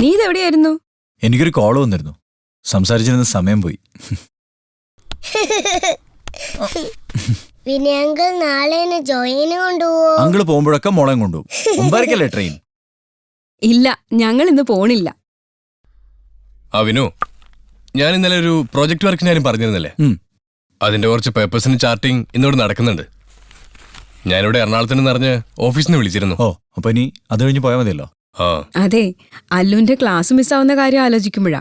നീ ഇതെവിടെയായിരുന്നു? എനിക്കൊരു കോള് വന്നിരുന്നു. സംസാരിച്ചിരുന്ന സമയം പോയി. പിന്നെ അങ്കിൾ നാളെ എന്നെ ജോയിന് കൊണ്ടുപോവോ? അങ്കിള് പോകുമ്പോഴൊക്കെ മോളെ കൊണ്ടുപോകും. മുമ്പായിരിക്കല്ലേ ട്രെയിൻ? ഇല്ല, ഞങ്ങൾ ഇന്ന് പോണില്ല. വിനു, ഞാൻ ഇന്നലെ ഒരു പ്രോജക്റ്റ് വർക്കിന് കാര്യം പറഞ്ഞിരുന്നല്ലേ, അതിന്റെ കുറച്ച് പേപ്പേഴ്സിന് ചാർട്ടിങ് ഇന്നോട് നടക്കുന്നുണ്ട്. ഞാനിവിടെ എറണാകുളത്ത് നിന്ന് അറിഞ്ഞ് ഓഫീസിൽ നിന്ന് വിളിച്ചിരുന്നു. ഓ, അപ്പൊ ഇനി അത് കഴിഞ്ഞ് പോയാൽ മതിയല്ലോ. അതെ, അല്ലുവിന്റെ ക്ലാസ് മിസ്സാവുന്ന കാര്യം ആലോചിക്കുമ്പോഴാ.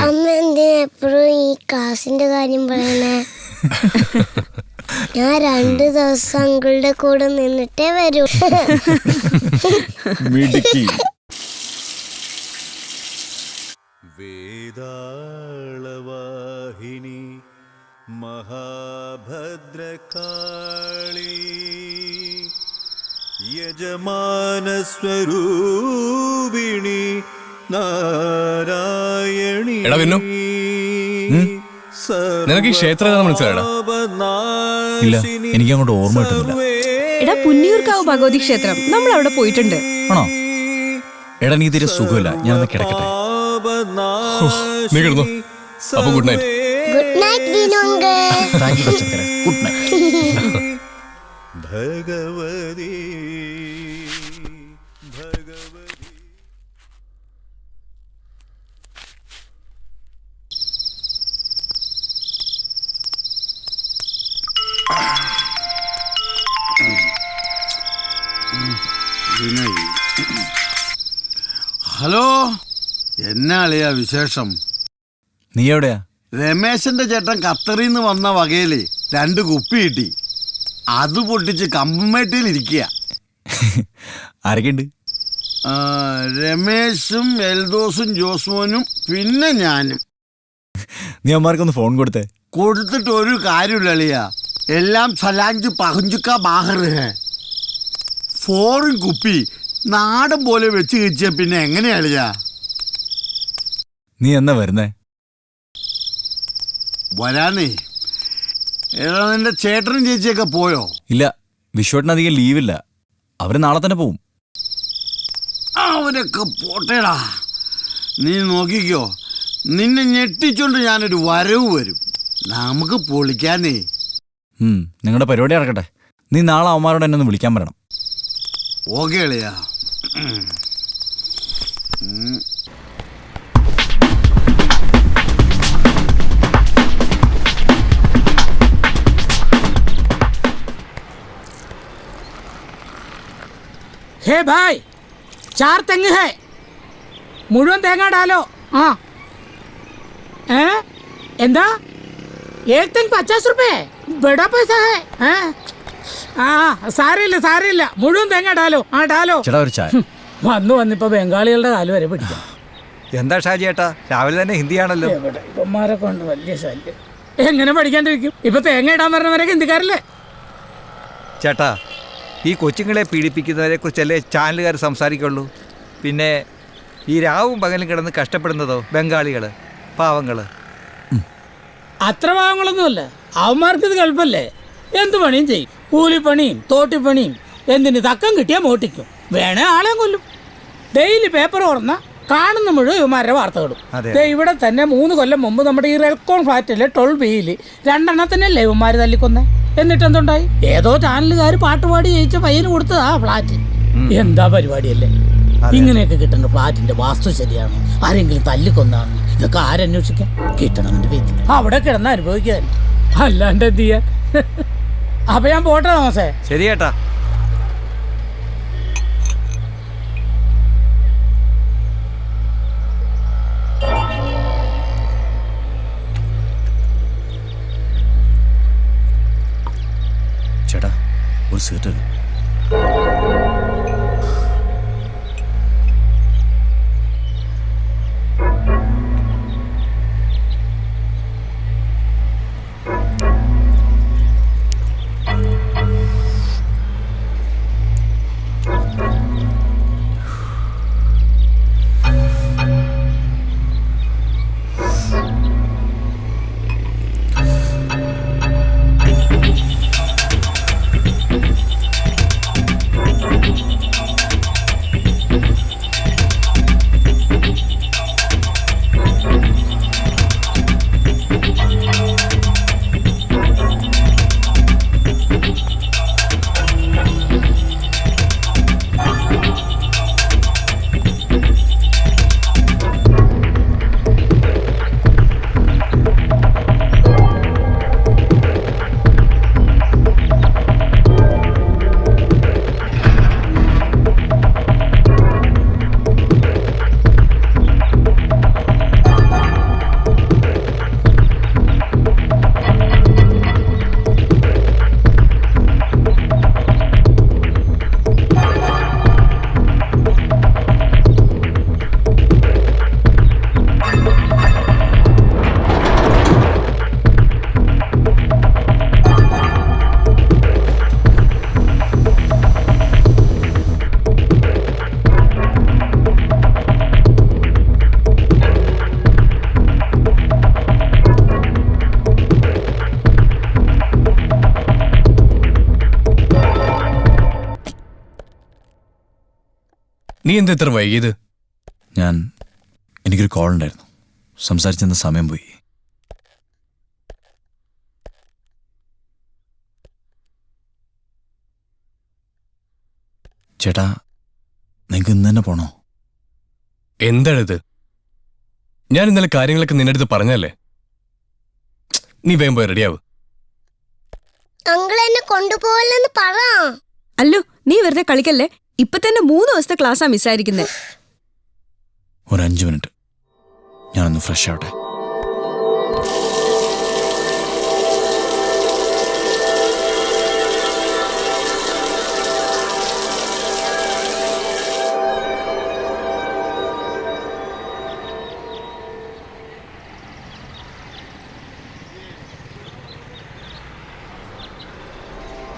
അമ്മ എന്തിനാ എപ്പോഴും ഈ ക്ലാസിന്റെ കാര്യം പറയണേ? ഞാൻ 2 ദിവസം അങ്കിളുടെ കൂടെ നിന്നിട്ടേ വരൂ. വേദാളവാഹിനി മഹാഭദ്രകാളി യജമാനസ്വരൂപിണി നാരായണി. എടാ വിന്നു, നിനക്ക് ഈ ക്ഷേത്രം മനസ്സിലായടാ? ഇല്ല, എനിക്ക് അങ്ങോട്ട് ഓർമ്മ കിട്ടുന്നില്ല. എടാ, പുന്നിയൂർക്കാവ് ഭഗവതി ക്ഷേത്രം, നമ്മൾ അവിടെ പോയിട്ടുണ്ട്. ആണോ? എടാ, നീ തീരെ സുഖമില്ല, ഞാനൊന്ന് കിടക്കട്ടെ. നീ കിടന്നു. അപ്പൊ ഗുഡ് നൈറ്റ്. ഗുഡ് നൈറ്റ് വിനോങ്ക്. താങ്ക് യു ചക്കര. Good night. Bhagavathi Bhagavathi. Hello, എന്നാളിയാ വിശേഷം? നീ എവിടെയാ? രമേശന്റെ ചേട്ടൻ ഖത്തറിന്ന് വന്ന വകയില് 2 കുപ്പി കിട്ടി. അത് പൊട്ടിച്ച് കമ്പമേട്ടിൽ ഇരിക്കുക. ആരൊക്കെയുണ്ട്? രമേശും എൽദോസും ജോസ്മോനും പിന്നെ ഞാനും. നീ അമ്മമാർക്കൊന്ന് ഫോൺ കൊടുത്തേ. കൊടുത്തിട്ട് ഒരു കാര്യമില്ല അളിയാ, എല്ലാം സലാഞ്ച് പഹഞ്ചുക്ക ബാഹർ. ഫോറിൻ കുപ്പി നാടൻ പോലെ വെച്ച് കഴിച്ച പിന്നെ എങ്ങനെയാ അളിയാ? നീ എന്നാ വരുന്നേ? വരാനേ. ഏതാ നിന്റെ ചേട്ടനും ചേച്ചിയൊക്കെ പോയോ? ഇല്ല, വിശ്വട്ടിന് അധികം ലീവില്ല. അവര് നാളെ തന്നെ പോവും. അവരൊക്കെ പോട്ടേടാ. നീ നോക്കിക്കോ, നിന്നെ ഞെട്ടിച്ചോണ്ട് ഞാനൊരു വരവ് വരും. നമുക്ക് പൊളിക്കാനേ. നിങ്ങളുടെ പരിപാടി നടക്കട്ടെ. നീ നാളെ അവന്മാരോട് എന്നെ ഒന്ന് വിളിക്കാൻ പറയണം. ഓക്കെ അളിയാ. हे भाई, 4 തെങ്ങ് है, മുഴുവൻ തേങ്ങ डालो. ആ എന്താ? 1 തെങ്ങ് 50 रुपए, बड़ा पैसा है. സാരില്ല, മുഴുവൻ തേങ്ങ डालो. डालो. ചേട്ടാ, ഒരു ചായ. വന്നിപ്പോ ബംഗാളികളുടെ കാല് വരെ പിടിക്കാം. എന്താ ഷാജി ഏട്ടാ, രാവിലെ തന്നെ ഹിന്ദിയാണല്ലോ. ഇവന്മാരെ കൊണ്ട് വലിയ ശല്യം. എങ്ങനെ പഠിക്കാണ്ടിരിക്കും? ഇപ്പൊ തേങ്ങ ഇടാൻ പറഞ്ഞവരൊക്കെ ഹിന്ദിക്കാരല്ലേ? ചേട്ടാ, ഈ കൊച്ചുങ്ങളെ പീഡിപ്പിക്കുന്നവരെ കുറിച്ചല്ലേ ചാനലുകാർ സംസാരിക്കുള്ളൂ. പിന്നെ ഈ രാവും പകലും കിടന്ന് കഷ്ടപ്പെടുന്നതോ ബംഗാളികള്, പാവങ്ങള്. അത്ര പാവങ്ങളൊന്നുമല്ല, അവന്മാർക്ക് ഇത് എളുപ്പല്ലേ. എന്ത് പണിയും ചെയ്യും. കൂലിപ്പണിയും തോട്ടിപ്പണിയും. എന്തിന് തക്കം കിട്ടിയാൽ മോട്ടിക്കും, വേണേ ആളെ കൊല്ലും. ഡെയിലി പേപ്പർ തുറന്ന കാണുന്ന മുഴുവൻ ഇവന്മാരുടെ വാർത്തകളും. ഇവിടെ തന്നെ 3 കൊല്ലം മുമ്പ് നമ്മുടെ ഈ റെൽക്കോൺ ഫ്ലാറ്റിലെ 12Bയിൽ 2 എണ്ണത്തിനല്ലേ ഇവന്മാർ തല്ലിക്കൊന്നേ. എന്നിട്ട് എന്തുണ്ടായി? ഏതോ ചാനലുകാർ പാട്ടുപാടി ജയിച്ച പയ്യന് കൊടുത്തതാ ഫ്ലാറ്റ്. എന്താ പരിപാടിയല്ലേ? ഇങ്ങനെയൊക്കെ കിട്ടുന്ന ഫ്ലാറ്റിന്റെ വാസ്തു ശരിയാണോ? ആരെങ്കിലും തല്ലിക്കൊന്നാണോ? ഇതൊക്കെ ആരന്വേഷിക്കാം? കിട്ടണമെന്റെ വീട്ടിൽ അവിടെ കിടന്ന് അനുഭവിക്കാൻ, അല്ലാണ്ട് എന്ത് ചെയ്യാൻ? അപ്പൊ ഞാൻ പോട്ടെ തോമസേ. ശരി ചേട്ടാ. ചേട്ടാ, ഒരു സീറ്റ്. നീ എന്താ ഇത്ര വൈകിയത്? എനിക്കൊരു കോൾ ഉണ്ടായിരുന്നു, സംസാരിച്ചെന്ന സമയം പോയി. ചേട്ടാ, നിങ്ങൾക്ക് ഇന്ന് തന്നെ പോണോ? എന്താണിത്? ഞാൻ ഇന്നലെ കാര്യങ്ങളൊക്കെ നിന്റെ അടുത്ത് പറഞ്ഞല്ലേ. നീ വേഗം പോയി റെഡിയാവ്. അങ്കിൾ എന്നെ കൊണ്ടുപോകല്ലെന്ന് പറ. അല്ലോ, നീ വെറുതെ കളിക്കല്ലേ. ഇപ്പൊ തന്നെ 3 ദിവസത്തെ ക്ലാസ്സാ മിസ്സായിരിക്കുന്നേ. ഒരു 5 മിനിറ്റ്, ഞാനൊന്ന് ഫ്രഷ് ആവട്ടെ.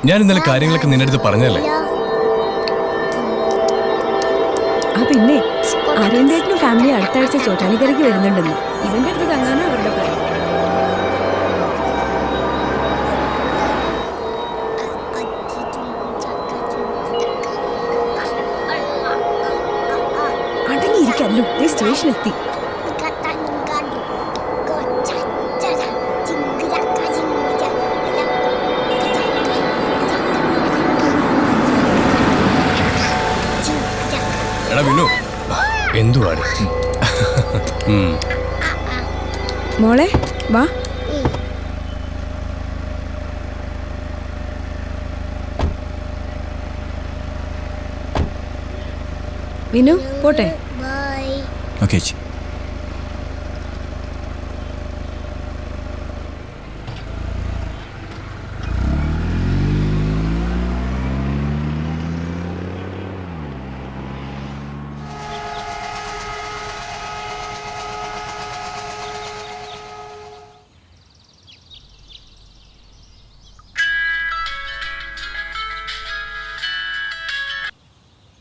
ഞാൻ ഇന്നലെ കാര്യങ്ങളൊക്കെ നിന്റെ അടുത്ത് പറഞ്ഞല്ലേ. പിന്നെ അരവിന്ദേട്ടനും ഫാമിലി അടുത്ത ആഴ്ച ചോറ്റാനിക്കരയ്ക്ക് വരുന്നുണ്ടെന്ന്. ഇവന്റെ അടുത്ത് തങ്ങാനാ അവരുടെ പ്ലാൻ. അടങ്ങിയിരിക്കല്ലോ, സ്റ്റേഷനെത്തി. എടാ വിനു, എന്തുവാടി? മോളെ വാ. വിനു പോട്ടെ. ഓക്കെ ചേച്ചി.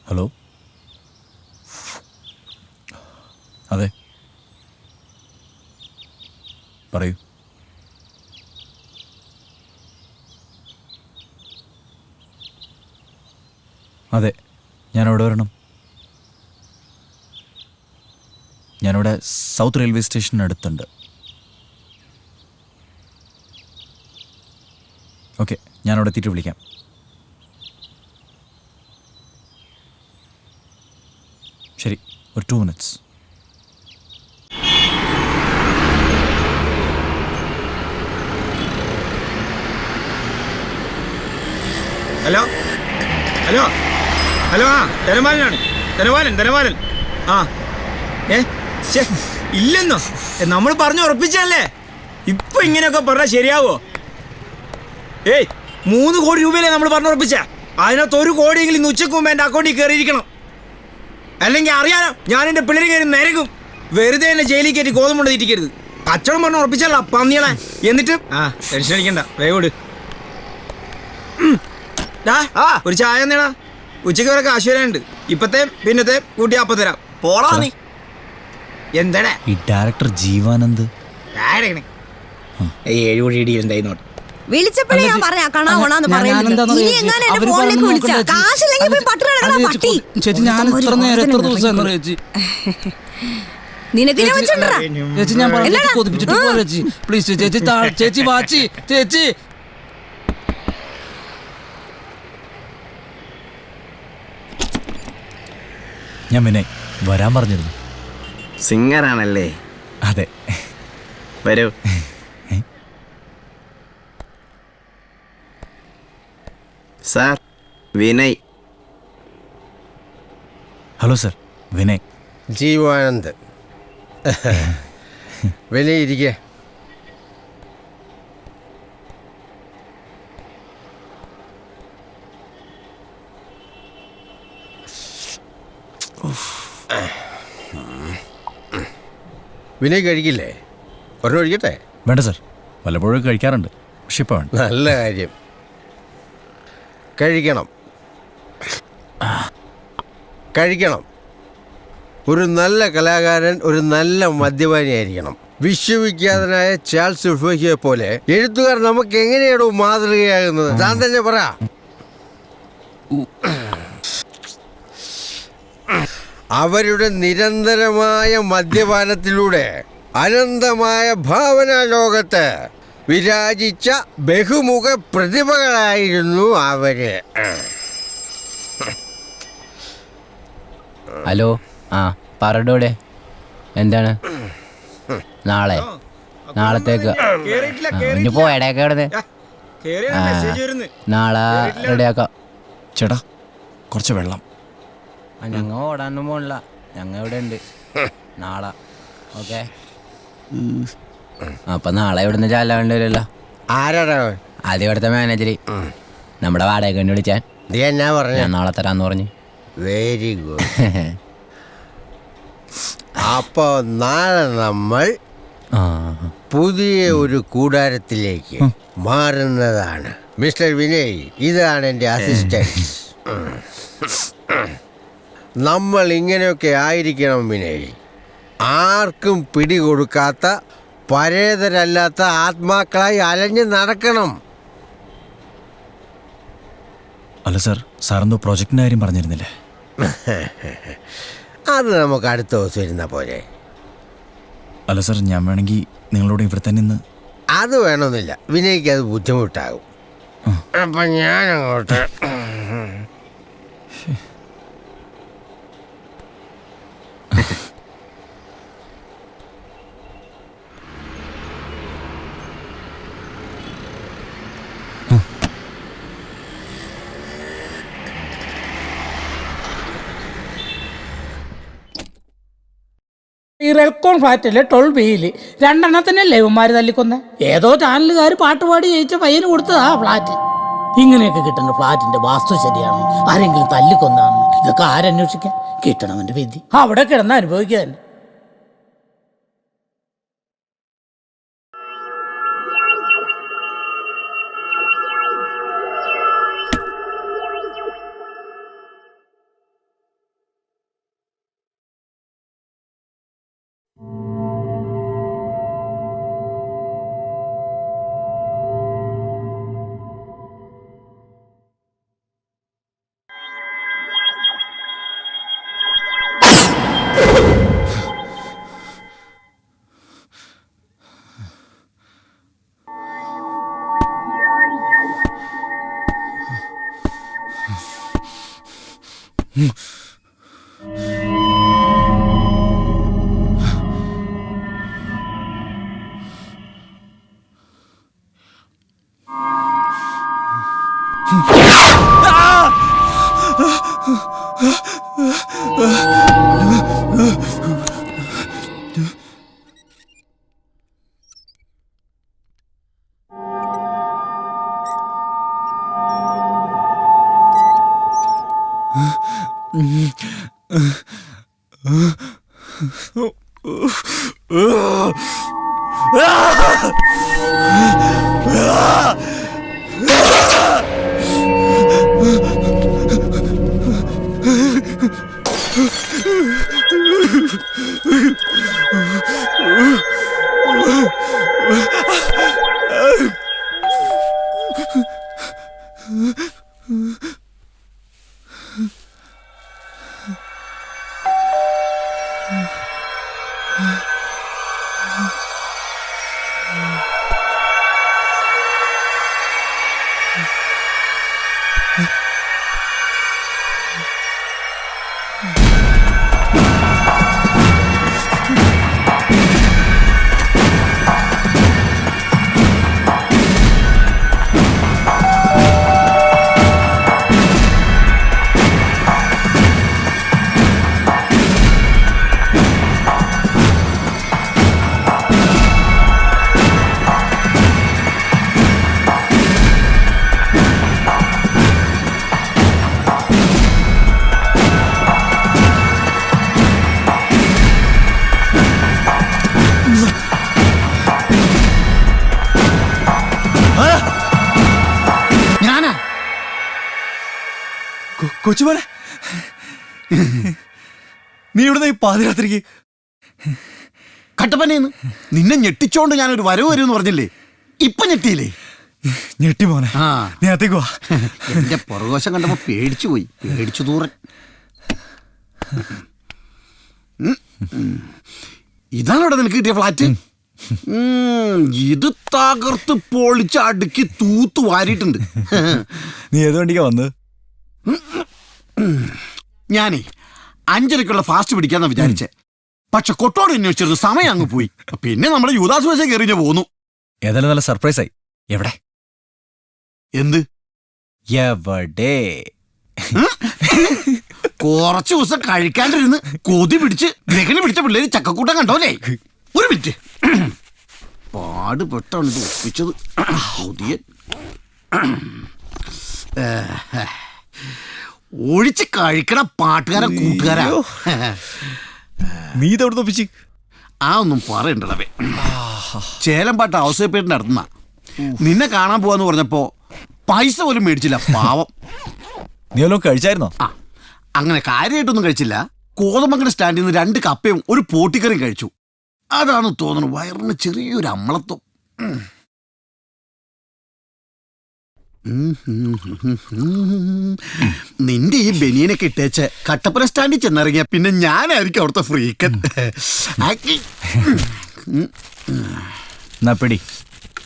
ഹലോ, അതെ പറയൂ. അതെ, ഞാനവിടെ വരണം. ഞാനിവിടെ സൗത്ത് റെയിൽവേ സ്റ്റേഷനടുത്തുണ്ട്. ഓക്കെ, ഞാനവിടെ എത്തിയിട്ട് വിളിക്കാം. ശരി, ഒരു 2 മിനിറ്റ്സ്. ഹലോ ഹലോ ഹലോ, ആ ധനപാലനാണ്. ധനപാലൻ. ആ ഇല്ലെന്നോ? നമ്മൾ പറഞ്ഞു ഉറപ്പിച്ചല്ലേ. ഇപ്പൊ ഇങ്ങനെയൊക്കെ പറഞ്ഞാൽ ശരിയാവോ? 3 കോടി രൂപയല്ലേ നമ്മൾ പറഞ്ഞു ഉറപ്പിച്ച. അതിനകത്ത് 1 കോടിയെങ്കിലും ഇന്ന് ഉച്ചക്ക് മുമ്പ് എൻ്റെ അക്കൗണ്ടിൽ കയറിയിരിക്കണം. അല്ലെങ്കിൽ അറിയാലോ, ഞാൻ എൻ്റെ പിള്ളേർ കയറി നിരകും. വെറുതെ എന്നെ ജയിലിൽ കയറ്റി ഗോതമ്പുണ്ടിരിക്കരുത്. കച്ചവടം പറഞ്ഞു ഉറപ്പിച്ചല്ല പന്നികളെ. എന്നിട്ട് ടെൻഷൻ അടിക്കണ്ട, വേഗോട്. ഒരു ചായ നേടാ. ഉച്ചയ്ക്ക് വരെ കാശ് വരാനുണ്ട്. ഇപ്പത്തെ പിന്നത്തെ കൂട്ടി അപ്പം തരാം. പോളാ നീ. എന്താടാ ഈ ഡയറക്ടർ ജീവാനന്ദ് 7 കോടി ഇടിയിലുണ്ടായി നോട്ട്. വിളിച്ചപ്പോഴേ ഞാൻ പറഞ്ഞ കാണാവണാന്ന് പറയുന്നത്. ഇനി എങ്ങനെ എന്റെ ഫോണിലേക്ക് വിളിച്ചാ കാശില്ലെങ്കിൽ പോയി പട്ടി കിടക്കണ പട്ടി. ചേച്ചി, ഞാൻ ഇത്ര നേരം എത്ര ദിവസം ചേച്ചി നിനക്ക് ഞാൻ വെച്ചിട്ടുണ്ടാ. ചേച്ചി, ഞാൻ പറഞ്ഞു കൊതിപ്പിച്ചിട്ട് പോ ചേച്ചി. പ്ലീസ് ചേച്ചി, ചേച്ചി വാച്ചി ചേച്ചി. ഞാൻ വിനയ് വരാൻ പറഞ്ഞിരുന്നു. സിംഗറാണല്ലേ? അതെ, വരൂ. Sir, Vinay. Hello sir, Vinay. Jeevanand. വിനയിരിക്കെ. വിനയ് കഴിക്കില്ലേ? ഒരെണ്ണം ഒഴിക്കട്ടെ? വേണ്ട സർ, വല്ലപ്പോഴും കഴിക്കാറുണ്ട്, പക്ഷെ ഇപ്പോൾ വേണ്ട. നല്ല കാര്യം, കഴിക്കണം. ഒരു നല്ല കലാകാരൻ ഒരു നല്ല മദ്യപാനിയായിരിക്കണം. വിശ്വവിഖ്യാതനായ ചാൾസ് റുഫോയെ പോലെ എഴുത്തുകാർ നമുക്ക് എങ്ങനെയാണോ മാതൃകയാകുന്നത്? താൻ തന്നെ പറ. അവരുടെ നിരന്തരമായ മദ്യപാനത്തിലൂടെ അനന്തമായ ഭാവനാ ലോകത്ത് വിരാജിച്ച ബഹുമുഖ പ്രതിഭകളായിരുന്നു അവര്. ഹലോ, ആ പറടൂടെ എന്താണ് നാളത്തേക്ക് ഇനി പോയടയൊക്കെ കിടന്ന് നാളെ റെഡിയാക്കാം. ചേട്ടാ കുറച്ച് വെള്ളം. ഞങ്ങൾ ഓടാനൊന്നും പോണില്ല, ഞങ്ങൾ ഇവിടെ ഉണ്ട്. നാളെ ഓക്കെ. അപ്പൊ നാളെ ഇവിടുന്ന് ചാലാവേണ്ടി വരുമല്ലോ. ആരാടാ? ആദ്യം ഇവിടുത്തെ മാനേജര് നമ്മുടെ വാടക വേണ്ടി വിളിച്ചാൻ. നീ എന്നാ പറഞ്ഞു? ഞാൻ നാളെ തരാന്ന് പറഞ്ഞു. Very good. അപ്പൊ നാളെ നമ്മൾ പുതിയ ഒരു കൂടാരത്തിലേക്ക് മാറുന്നതാണ്. മിസ്റ്റർ വിനയ്, ഇതാണ് എൻ്റെ അസിസ്റ്റന്റ്. നമ്മൾ ഇങ്ങനെയൊക്കെ ആയിരിക്കണം വിനയ്. ആർക്കും പിടികൊടുക്കാത്ത പരേതരല്ലാത്ത ആത്മാക്കളായി അലഞ്ഞ് നടക്കണം. അല്ല സാർ, സാറെന്തോ പ്രൊജക്ടിന്റെ കാര്യം പറഞ്ഞിരുന്നില്ലേ? അത് നമുക്ക് അടുത്ത ദിവസം ഇരുന്ന പോലെ. അല്ല സാർ, ഞാൻ വേണമെങ്കിൽ നിങ്ങളോട് ഇവിടെ തന്നെ നിന്ന്. അത് വേണമെന്നില്ല, വിനയ്ക്ക് അത് ബുദ്ധിമുട്ടാകും. അപ്പൊ ഞാൻ അങ്ങോട്ട്. ഈ റെൽക്കോൺ ഫ്ലാറ്റിലെ 12B രണ്ടെണ്ണത്തിനല്ലേ ഇവന്മാർ തല്ലിക്കൊന്നെ. ഏതോ ചാനലുകാർ പാട്ടുപാടി ജയിച്ച പയ്യന് കൊടുത്തതാ ഫ്ലാറ്റ്. ഇങ്ങനെയൊക്കെ കിട്ടുന്ന ഫ്ലാറ്റിന്റെ വാസ്തു ശരിയാണ്, ആരെങ്കിലും തല്ലിക്കൊന്നാണ്, ഇതൊക്കെ ആരന്വേഷിക്കാൻ? കിട്ടണവന്റെ വിധി അവിടെ കിടന്ന് അനുഭവിക്കുക തന്നെ. കൊച്ചുമോനെ, നീ ഇവിടുന്ന് ഈ പാതിരാത്രിക്ക്? കട്ടപ്പനയെന്ന് നിന്നെ ഞെട്ടിച്ചോണ്ട് ഞാനൊരു വരവ് വരുമെന്ന് പറഞ്ഞില്ലേ, ഇപ്പൊ ഞെട്ടിയില്ലേ? ഞെട്ടി മോനെ, നീ അകത്തേക്ക് വാ. എന്റെ പുറകോശം കണ്ടപ്പോ പേടിച്ചു പോയി, പേടിച്ചു തൂറൻ. ഇതാണോടെ നിനക്ക് കിട്ടിയ ഫ്ലാറ്റ്? ഇത് തകർത്ത് പൊളിച്ച് അടുക്കി തൂത്ത് വാരിയിട്ടുണ്ട്. നീ ഏത് വണ്ടിക്കാ വന്നത്? ഞാനേ 5:30 ഫാസ്റ്റ് പിടിക്കാന്നാ വിചാരിച്ചേ. പക്ഷെ കൊട്ടോട് അന്വേഷിച്ചിരുന്നു, സമയം അങ്ങ് പോയി. പിന്നെ നമ്മുടെ യുവദാസ് ബസ് കയറിഞ്ഞ് പോന്നു. ഏതായാലും നല്ല സർപ്രൈസ് ആയി. എവിടെ? എന്ത് എവിടെ? കുറച്ച് ദിവസം കഴിക്കാണ്ടിരുന്ന് കൊതി പിടിച്ച് ഗ്രഹണി പിടിച്ച പിള്ളേര് ചക്കക്കൂട്ടം കണ്ടോലേ. ഒരു മിനിറ്റ്, പാടുപെട്ടാണ് ഇത് ഒപ്പിച്ചത്. പുതിയ ഒഴിച്ച് കഴിക്കണ പാട്ടുകാരാ കൂട്ടുകാരാ. നീ ഇതെവിടെ ഒപ്പിച്ച്? ആ ഒന്നും പറയണ്ടേ. ചേലമ്പാട്ട് ഔസേപ്പേട്ട് നടത്തുന്ന നിന്നെ കാണാൻ പോവാന്ന് പറഞ്ഞപ്പോ പൈസ പോലും മേടിച്ചില്ല പാവം. നീ വല്ലതും കഴിച്ചായിരുന്നോ? അങ്ങനെ കാര്യമായിട്ടൊന്നും കഴിച്ചില്ല. കോതമംഗലം സ്റ്റാൻഡിൽ നിന്ന് 2 കപ്പയും ഒരു പോട്ടിക്കറിയും കഴിച്ചു. അതാണ് തോന്നുന്നു വയറിന് ചെറിയൊരു അമ്മളത്വം. നിന്റെ ഈ ബനിയനൊക്കെ ഇട്ടേച്ച് കട്ടപ്പന സ്റ്റാൻഡിൽ ചെന്നിറങ്ങിയ പിന്നെ ഞാനായിരിക്കും അവിടുത്തെ ഫ്രീക്കൻ.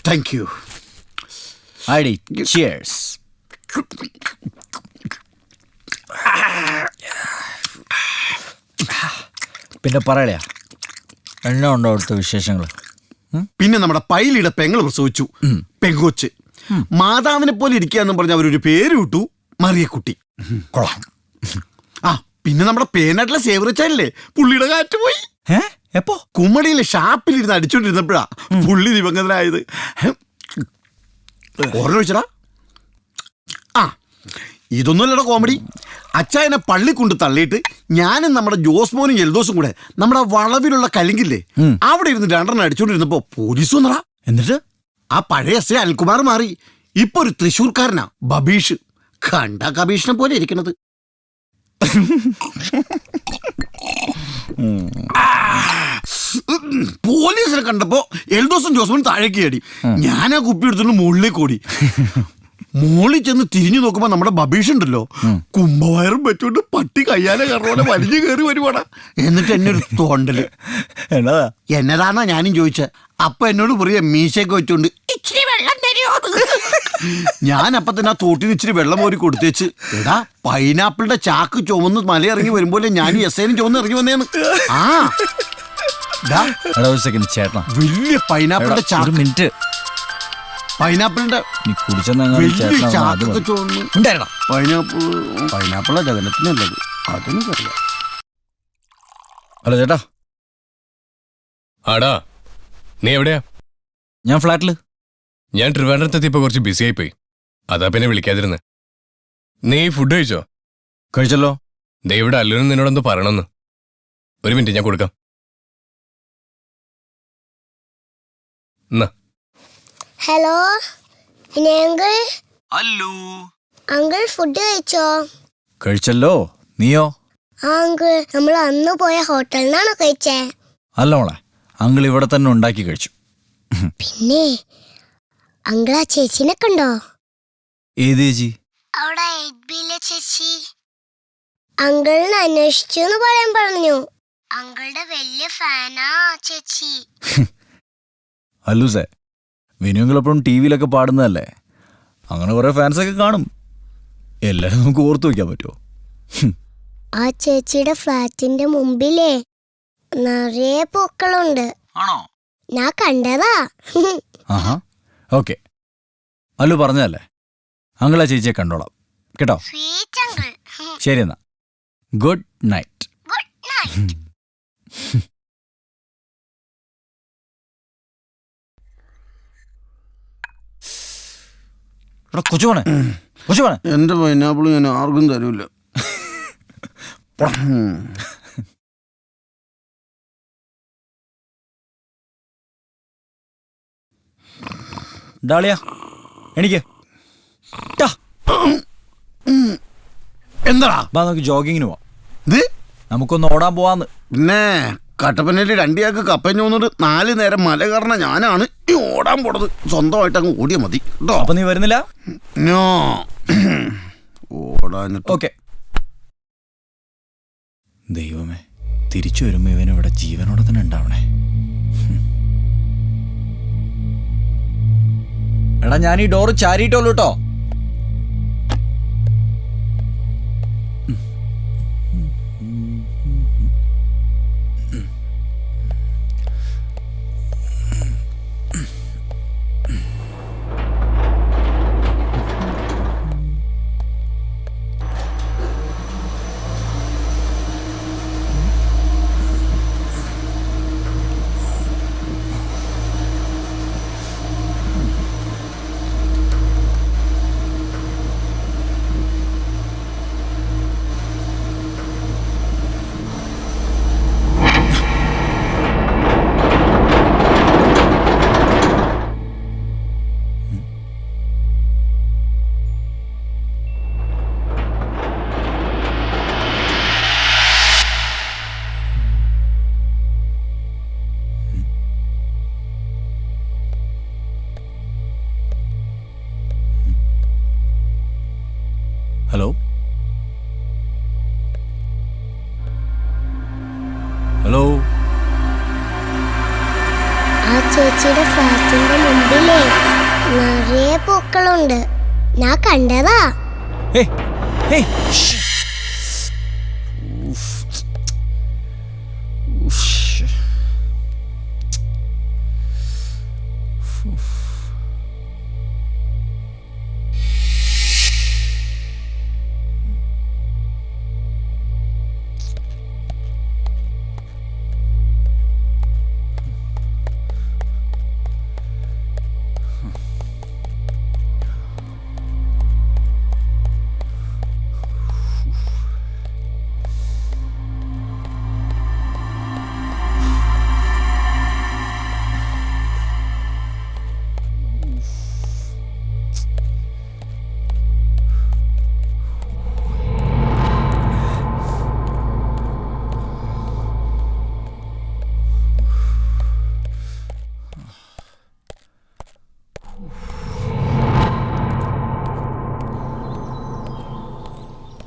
Thank you. പിന്നെ പറയലയാ എന്നാ ഉണ്ടോ അവിടുത്തെ വിശേഷങ്ങൾ? പിന്നെ നമ്മുടെ പൈലിയുടെ പെങ്ങൾ പ്രസവിച്ചു, പെങ്കൊച്ച്. മാതാവിനെ പോലെ ഇരിക്കാന്ന് പറഞ്ഞ അവരൊരു പേര് വിട്ടു, മറിയക്കുട്ടി. കൊള്ളാം. ആ പിന്നെ നമ്മുടെ പേനാട്ടിലെ സേവറച്ചാലല്ലേ, പുള്ളിയുടെ കാറ്റ് പോയി. എപ്പോ? കുമ്മടിയിലെ ഷാപ്പിലിരുന്ന് അടിച്ചോണ്ടിരുന്നപ്പോഴാ പുള്ളി ദിവംഗതനായത്. ഓർമ്മ ആ ഇതൊന്നുമല്ലട കോമഡി. അച്ചായനെ പള്ളി കൊണ്ട് തള്ളിയിട്ട് ഞാനും നമ്മുടെ ജോസ്മോനും എൽദോസും കൂടെ നമ്മുടെ വളവിലുള്ള കലിങ്കില്ലേ അവിടെ ഇരുന്ന് 2 അടിച്ചോണ്ടിരുന്നപ്പോ പോലീസ് വന്നടാ. എന്നിട്ട് ആ പഴയ എസ് അനിൽകുമാർ മാറി, ഇപ്പൊ ഒരു തൃശ്ശൂർക്കാരനാ ബബീഷ്. കണ്ട കബീഷിനെ പോലെ ഇരിക്കണത്. പോലീസിനെ കണ്ടപ്പോ എൽദോസും ജോസ്മോനും താഴേക്ക് ചാടി. ഞാൻ ആ കുപ്പി എടുത്തോണ്ട് മുകളിലേക്ക് ഓടി. മോളിൽ ചെന്ന് തിരിഞ്ഞു നോക്കുമ്പോ നമ്മുടെ ബബീഷ് ഉണ്ടല്ലോ, കുംഭവയറും വെച്ചോണ്ട് പട്ടി കയ്യാലെ കറോടെ വലിഞ്ഞു കയറി വരുവാടാ. എന്നിട്ട് എന്നെ ഒരു തോണ്ടല്. എന്നതാന്നാ ഞാനും ചോദിച്ച. അപ്പൊ എന്നോട് പറയാ മീശയൊക്കെ വെച്ചോണ്ട് ഇച്ചിരി വെള്ളം തരുമോ? ഞാൻ അപ്പൊ തന്നെ ആ തോട്ടിന് ഇച്ചിരി വെള്ളം കോരി കൊടുത്തേച്ച്, എടാ പൈനാപ്പിളിന്റെ ചാക്ക് ചുമന്ന് മലയിറങ്ങി വരുമ്പോലെ ഞാനും എസ്ഐനും ചുമന്ന് ഇറങ്ങി വന്നേന്ന്. ആ വലിയ പൈനാപ്പിളിന്റെ ചാക്ക്, മിനിറ്റ്, പൈനാപ്പിളിന്റെ വലിയ ചാക്കൊക്കെ ചുമന്ന്. പൈനാപ്പിളാ ജഗനത്തിനല്ലത്, അതെനിക്കറിയാം. ഹലോ ചേട്ടാ. ആടാ, നീ എവിടെയാ? ഞാൻ ഫ്ലാറ്റില്. ഞാൻ ട്രിവാൻഡ്രത്തെത്തിയപ്പോ കുറച്ച് ബിസി ആയിപ്പോയി, അതാ പിന്നെ വിളിക്കാതിരുന്ന്. നീ ഫുഡ് കഴിച്ചോ? കഴിച്ചല്ലോ. ഇവിടെ അല്ലുനും നിന്നോടൊന്ന് പറയണമെന്ന്. ഒരു മിനിറ്റ്, ഞാൻ കൊടുക്കാം. ഹലോ അങ്കിൾ, ഫുഡ് കഴിച്ചോ? കഴിച്ചല്ലോ. നീയോ? ആ അങ്കിൾ, നമ്മൾ അന്ന് പോയ ഹോട്ടലിൽ നിന്നാണോ കഴിച്ചേ? അല്ല മോളെ, അങ്കിൾ ഇവിടെ തന്നെ ഉണ്ടാക്കി കഴിച്ചു. പിന്നെ അങ്കിൾ ആ ചേച്ചിനെ കണ്ടോ? ഏത് ചേച്ചി? അവിടെ 8Bയിലെ ചേച്ചി. അങ്കിളിനെ അന്വേഷിച്ചു എന്ന് പറയാൻ പറഞ്ഞു. അങ്കിളുടെ വലിയ ഫാനാ ചേച്ചി. അല്ലൂസേ, വിനുവെങ്കിലെപ്പോഴും ടി വിയിലൊക്കെ പാടുന്നതല്ലേ, അങ്ങനെ കുറെ ഫാൻസൊക്കെ കാണും. എല്ലാരും നമുക്ക് ഓർത്തു വെക്കാൻ പറ്റുമോ? ആ ചേച്ചിയുടെ ഫ്ലാറ്റിന്റെ മുമ്പിലേ നിറയെ പൂക്കളുണ്ട്. ഞാൻ കണ്ടതാ. ആഹാ, ഓക്കെ. അല്ലു പറഞ്ഞതല്ലേ, അങ്കിൾ ആ ചേച്ചിയെ കണ്ടോളാം കേട്ടോ. ശരി എന്നാ, ഗുഡ് നൈറ്റ്. കൊച്ചുപോണേ, കൊച്ചുപോണേ. എന്റെ പൈനാപ്പിൾ ഞാൻ ആർക്കും തരൂല. ഡാളിയ എനിക്ക് എന്താടാ? നമുക്ക് ജോഗിങ്ങിന് പോവാം. നമുക്കൊന്ന് ഓടാൻ പോവാന്ന്. പിന്നെ കട്ടപ്പനയിൽ 2 ചാക്ക് കപ്പഞ്ഞു വന്നിട്ട് 4 നേരം മല കയറണ ഞാനാണ് ഈ ഓടാൻ പോണത്. സ്വന്തമായിട്ട് അങ്ങ് ഓടിയാ മതി കേട്ടോ. അപ്പൊ നീ വരുന്നില്ല? നോ, ഓടാൻ. ഓക്കെ. ദൈവമേ, തിരിച്ചു വരുമ്പോൾ ഇവനിവിടെ ജീവനോടെ തന്നെ ഉണ്ടാവണേ. എടാ ഞാൻ ഈ ഡോറ് ചാരിയിട്ടുള്ളൂ കേട്ടോ. Hello hello. ആ ചേച്ചിയുടെ ഫ്ലാറ്റിന്റെ മുമ്പിലേ നിറയെ പൂക്കളുണ്ട്. ഞാൻ കണ്ടതാ.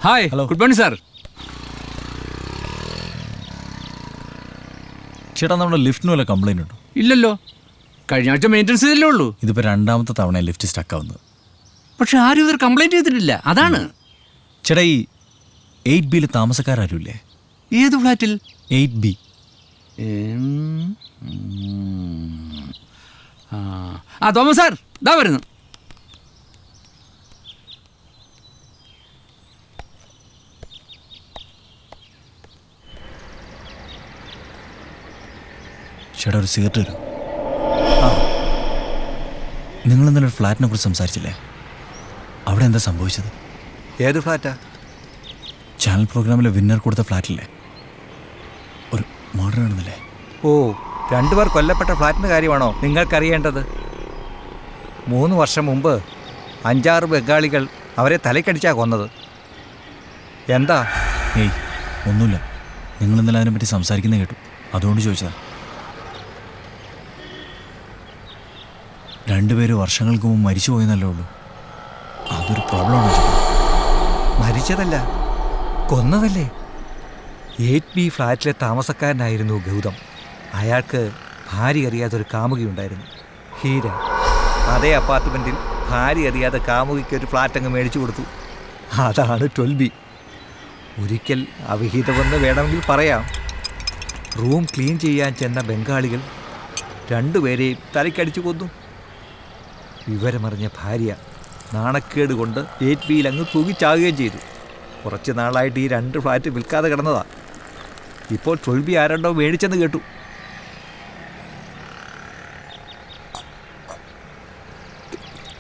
Hi, good morning sir. ചേട്ടാ നമ്മുടെ ലിഫ്റ്റിന് വല്ല കംപ്ലൈന്റ് ഉണ്ടോ? ഇല്ലല്ലോ, കഴിഞ്ഞ ആഴ്ച മെയിൻ്റെനൻസ് ചെയ്തല്ലേ ഉള്ളൂ. ഇതിപ്പോൾ രണ്ടാമത്തെ തവണ ലിഫ്റ്റ് സ്റ്റക്ക് ആവുന്നത്. പക്ഷെ ആരും ഇതൊരു കംപ്ലൈന്റ് ചെയ്തിട്ടില്ല, അതാണ്. ചേട്ടാ ഈ 8B താമസക്കാരും ഏത് ഫ്ലാറ്റിൽ? 8B. ആ തോമസ് സാർ ഇതാ വരുന്നു. ചേട്ടാ ഒരു സിഗരറ്റ് തരും. നിങ്ങൾ ഇന്നലെ ഒരു ഫ്ലാറ്റിനെ കുറിച്ച് സംസാരിച്ചില്ലേ? അവിടെ എന്താ സംഭവിച്ചത്? ഏത് ഫ്ലാറ്റാ? ചാനൽ പ്രോഗ്രാമിലെ വിന്നർ കൊടുത്ത ഫ്ലാറ്റില്ലേ, ഒരു മർഡർ നടന്നില്ലേ? ഓ, 2 പേർ കൊല്ലപ്പെട്ട ഫ്ലാറ്റിൻ്റെ കാര്യമാണോ നിങ്ങൾക്കറിയേണ്ടത്? 3 വർഷം മുമ്പ് 5-6 ബംഗാളികൾ അവരെ തലക്കടിച്ചാ കൊന്നത്. എന്താ? ഏയ് ഒന്നുമില്ല, നിങ്ങൾ ഇന്നലെ അതിനെപ്പറ്റി സംസാരിക്കുന്നത് കേട്ടു, അതുകൊണ്ട് ചോദിച്ചതാ. 2 പേര് വർഷങ്ങൾക്ക് മുമ്പ് മരിച്ചു പോയെന്നല്ലേ ഉള്ളൂ, അതൊരു പ്രോബ്ലമാണോ? മരിച്ചതല്ല, കൊന്നതല്ലേ. 8B ഫ്ലാറ്റിലെ താമസക്കാരനായിരുന്നു ഗൗതം. അയാൾക്ക് ഭാര്യ അറിയാതൊരു കാമുകിയുണ്ടായിരുന്നു, ഹീര. അതേ അപ്പാർട്ട്മെൻറ്റിൽ ഭാര്യ അറിയാതെ കാമുകിക്ക് ഒരു ഫ്ലാറ്റ് അങ്ങ് മേടിച്ചു കൊടുത്തു. അതാണ് 12B. ഒരിക്കൽ അവിഹിതമെന്ന് വേണമെങ്കിൽ പറയാം. റൂം ക്ലീൻ ചെയ്യാൻ ചെന്ന ബംഗാളികൾ 2 പേരെയും തലക്കടിച്ചു കൊന്നു. വിവരമറിഞ്ഞ ഭാര്യ നാണക്കേട് കൊണ്ട് 8Bയിൽ അങ്ങ് തൂങ്ങിച്ചാകുകയും ചെയ്തു. കുറച്ച് നാളായിട്ട് ഈ 2 ഫ്ലാറ്റ് വിൽക്കാതെ കിടന്നതാ. ഇപ്പോൾ 12B ആരണ്ടോ മേടിച്ചെന്ന് കേട്ടു.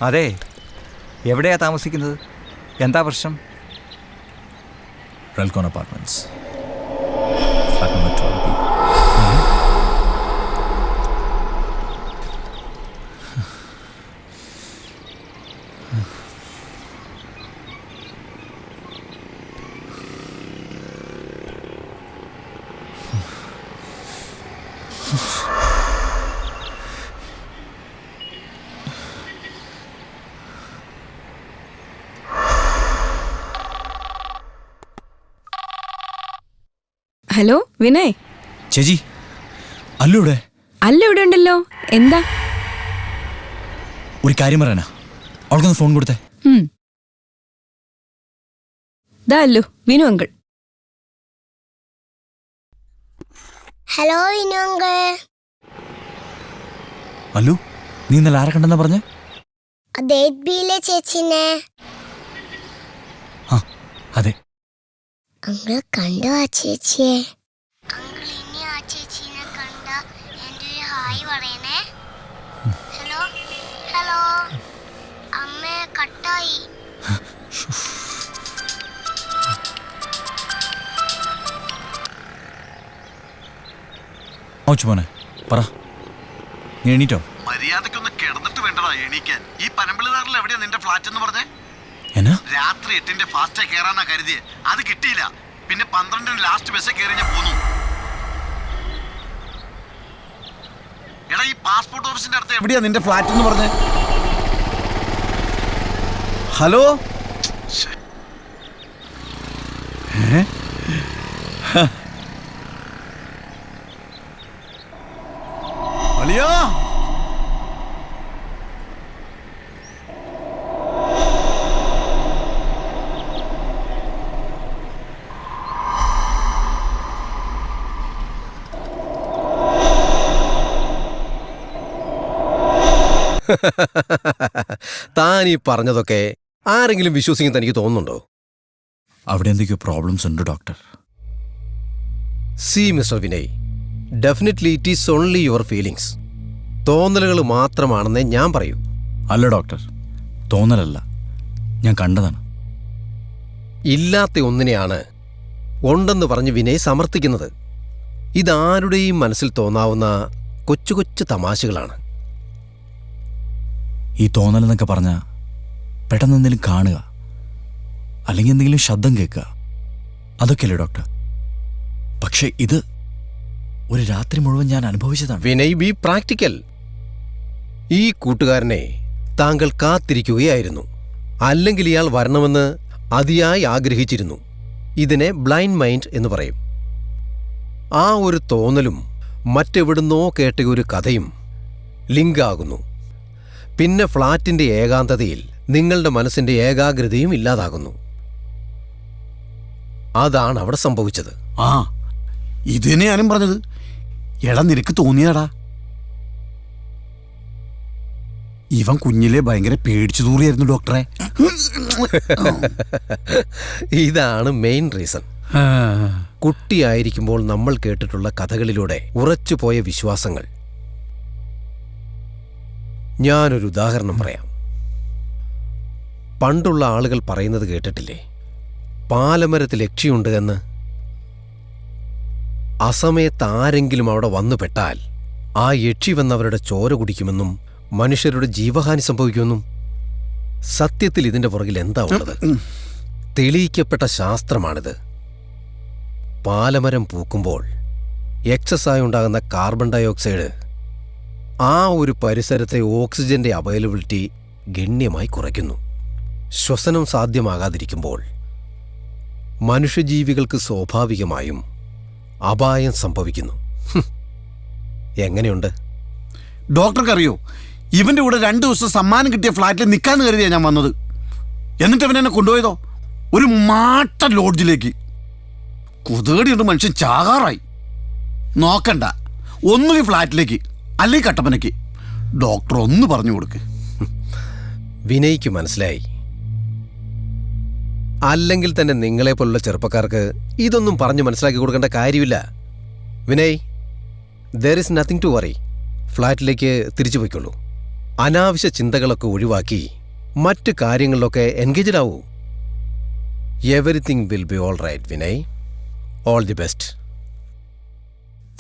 അതെ, എവിടെയാ താമസിക്കുന്നത്? എന്താ പ്രശ്നം? Relcon apartments, flat number 12B. Hello Vinay. ചേച്ചി അല്ലൂടെ അല്ല ഇവിടെ ഉണ്ടല്ലോ. എന്താ? ഒരു കാര്യം പറയാനാ. അവൾക്കൊന്ന് ഫോൺ കൊടുത്തേ. ദാ Allu, Vinu uncle. Hello Vinu uncle. Allu, നീ ഇന്നലെ ആരെ കണ്ടെന്നാ പറഞ്ഞേ? അത് 8Bയിലെ ചേച്ചിനെ. അതെ. അങ്കിൾ കണ്ടോ ആ ചേച്ചിയെ? അങ്കിൾ ഇനി ആ ചേച്ചിനെ കണ്ട എൻ്റെ ഒരു ഹായ് പറയണേ. Hello hello. അമ്മ കട്ടായി. മോനെ പറ, നീ എണീറ്റോ? മര്യാദക്കൊന്ന് കിടന്നിട്ട് വേണ്ടടാ എണീക്കാൻ. ഈ പനമ്പിളിനാറിൽ എവിടെയാ നിന്റെ ഫ്ലാറ്റ് എന്ന് പറഞ്ഞേ? എന്നാ? രാത്രി 8 ഫാസ്റ്റ് കയറാനാ കരുതിയെ. അത് കിട്ടിയില്ല. പിന്നെ 12 ലാസ്റ്റ് ബസ് കയറി ഞാൻ പോന്നു. എടാ ഈ പാസ്പോർട്ട് ഓഫീസിന്റെ അടുത്ത് എവിടെയാ നിന്റെ ഫ്ലാറ്റ് എന്ന് പറഞ്ഞേ? ഹലോ. അളിയാ, താൻ ഈ പറഞ്ഞതൊക്കെ ആരെങ്കിലും വിശ്വസിക്കാൻ തനിക്ക് തോന്നുന്നുണ്ടോ? അവിടെ എന്തൊക്കെയോ പ്രോബ്ലംസ് ഉണ്ട് doctor. See Mister Vinay, definitely it is only your feelings. തോന്നലുകൾ മാത്രമാണെന്നേ ഞാൻ പറയൂ. അല്ല ഡോക്ടർ, തോന്നലല്ല, ഞാൻ കണ്ടതാണ്. ഇല്ലാത്ത ഒന്നിനെയാണ് ഉണ്ടെന്ന് പറഞ്ഞ് വിനയ് സമർത്ഥിക്കുന്നത്. ഇതാരുടെയും മനസ്സിൽ തോന്നാവുന്ന കൊച്ചു കൊച്ചു തമാശകളാണ്. ഈ തോന്നലെന്നൊക്കെ പറഞ്ഞാൽ പെട്ടെന്ന് എന്തെങ്കിലും കാണുക, അല്ലെങ്കിൽ എന്തെങ്കിലും ശബ്ദം കേൾക്കുക, അതൊക്കെയല്ലേ ഡോക്ടർ? പക്ഷെ ഇത് ഒരു രാത്രി മുഴുവൻ ഞാൻ അനുഭവിച്ചതാണ്. Vinay, B practical. ഈ കൂട്ടുകാരനെ താങ്കൾ കാത്തിരിക്കുകയായിരുന്നു. അല്ലെങ്കിൽ ഇയാൾ വരണമെന്ന് അതിയായി ആഗ്രഹിച്ചിരുന്നു. ഇതിനെ ബ്ലൈൻഡ് മൈൻഡ് എന്ന് പറയും. ആ ഒരു തോന്നലും മറ്റെവിടുന്നോ കേട്ട ഒരു കഥയും ലിങ്കാകുന്നു. പിന്നെ ഫ്ലാറ്റിന്റെ ഏകാന്തതയിൽ നിങ്ങളുടെ മനസ്സിന്റെ ഏകാഗ്രതയും ഇല്ലാതാകുന്നു. അതാണ് അവിടെ സംഭവിച്ചത്. ആ ഇതിനെ ഞാനും പറഞ്ഞത്. എടാ നിനക്ക് തോന്നിയടാ, ഇവൻ കുഞ്ഞിലെ ഭയങ്കര പേടിച്ചു തൂറിയായിരുന്നു ഡോക്ടറെ. ഇതാണ് മെയിൻ റീസൺ. കുട്ടിയായിരിക്കുമ്പോൾ നമ്മൾ കേട്ടിട്ടുള്ള കഥകളിലൂടെ ഉറച്ചുപോയ വിശ്വാസങ്ങൾ. ഞാനൊരു ഉദാഹരണം പറയാം. പണ്ടുള്ള ആളുകൾ പറയുന്നത് കേട്ടിട്ടില്ലേ, പാലമരത്തിൽ യക്ഷിയുണ്ട് എന്ന്. അസമയത്ത് ആരെങ്കിലും അവിടെ വന്നു പെട്ടാൽ ആ യക്ഷി വന്നവരുടെ ചോര കുടിക്കുമെന്നും മനുഷ്യരുടെ ജീവഹാനി സംഭവിക്കുമെന്നും. സത്യത്തിൽ ഇതിന്റെ പുറകിൽ എന്താ ഉള്ളത്? തെളിയിക്കപ്പെട്ട ശാസ്ത്രമാണിത്. പാലമരം പൂക്കുമ്പോൾ എക്സസായി ഉണ്ടാകുന്ന കാർബൺ ഡയോക്സൈഡ് ആ ഒരു പരിസരത്തെ ഓക്സിജന്റെ അവൈലബിലിറ്റി ഗണ്യമായി കുറയ്ക്കുന്നു. ശ്വസനം സാധ്യമാകാതിരിക്കുമ്പോൾ മനുഷ്യജീവികൾക്ക് സ്വാഭാവികമായും അപായം സംഭവിക്കുന്നു. എങ്ങനെയുണ്ട്? ഡോക്ടർക്കറിയോ, ഇവന്റെ കൂടെ 2 ദിവസം സമ്മാനം കിട്ടിയ ഫ്ലാറ്റിൽ നിൽക്കാന്ന് കരുതിയാ ഞാൻ വന്നത്. എന്നിട്ട് അവൻ എന്നെ കൊണ്ടുപോയതോ ഒരു മാട്ട ലോഡ്ജിലേക്ക്. കുതേടിയുണ്ട് മനുഷ്യൻ ചാകാറായി. നോക്കണ്ട, ഒന്നുകിൽ ഫ്ലാറ്റിലേക്ക് അല്ലെങ്കിൽ കട്ടപ്പനയ്ക്ക്. ഡോക്ടർ ഒന്ന് പറഞ്ഞു കൊടുക്ക്. വിനയ്ക്ക് മനസ്സിലായി. അല്ലെങ്കിൽ തന്നെ നിങ്ങളെപ്പോലുള്ള ചെറുപ്പക്കാർക്ക് ഇതൊന്നും പറഞ്ഞു മനസ്സിലാക്കി കൊടുക്കേണ്ട കാര്യമില്ല. Vinay, there is nothing to worry. ഫ്ലാറ്റിലേക്ക് തിരിച്ചു പോയിക്കൊള്ളൂ. അനാവശ്യ ചിന്തകളൊക്കെ ഒഴിവാക്കി മറ്റ് കാര്യങ്ങളിലൊക്കെ എൻഗേജ്ഡ് ആവൂ. Everything will be all right Vinay. All the best.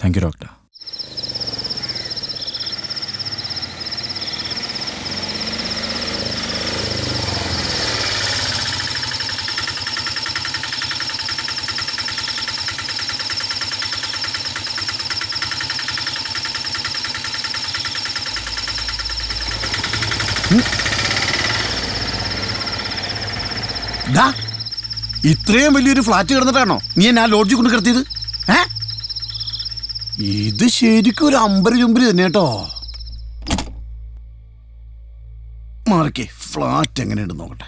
Thank you doctor. ഇത്രയും വലിയൊരു ഫ്ലാറ്റ് കിടന്നിട്ടാണോ നീ എന്നെ ആ ലോഡ്ജിൽ കൊണ്ട് കിടത്തിയത്? ഇത് ശരിക്കും ഒരു അമ്പര ചുമ്പര് തന്നെ കേട്ടോ. മാറിക്കേ, ഫ്ലാറ്റ് എങ്ങനെയുണ്ട് നോക്കട്ടെ.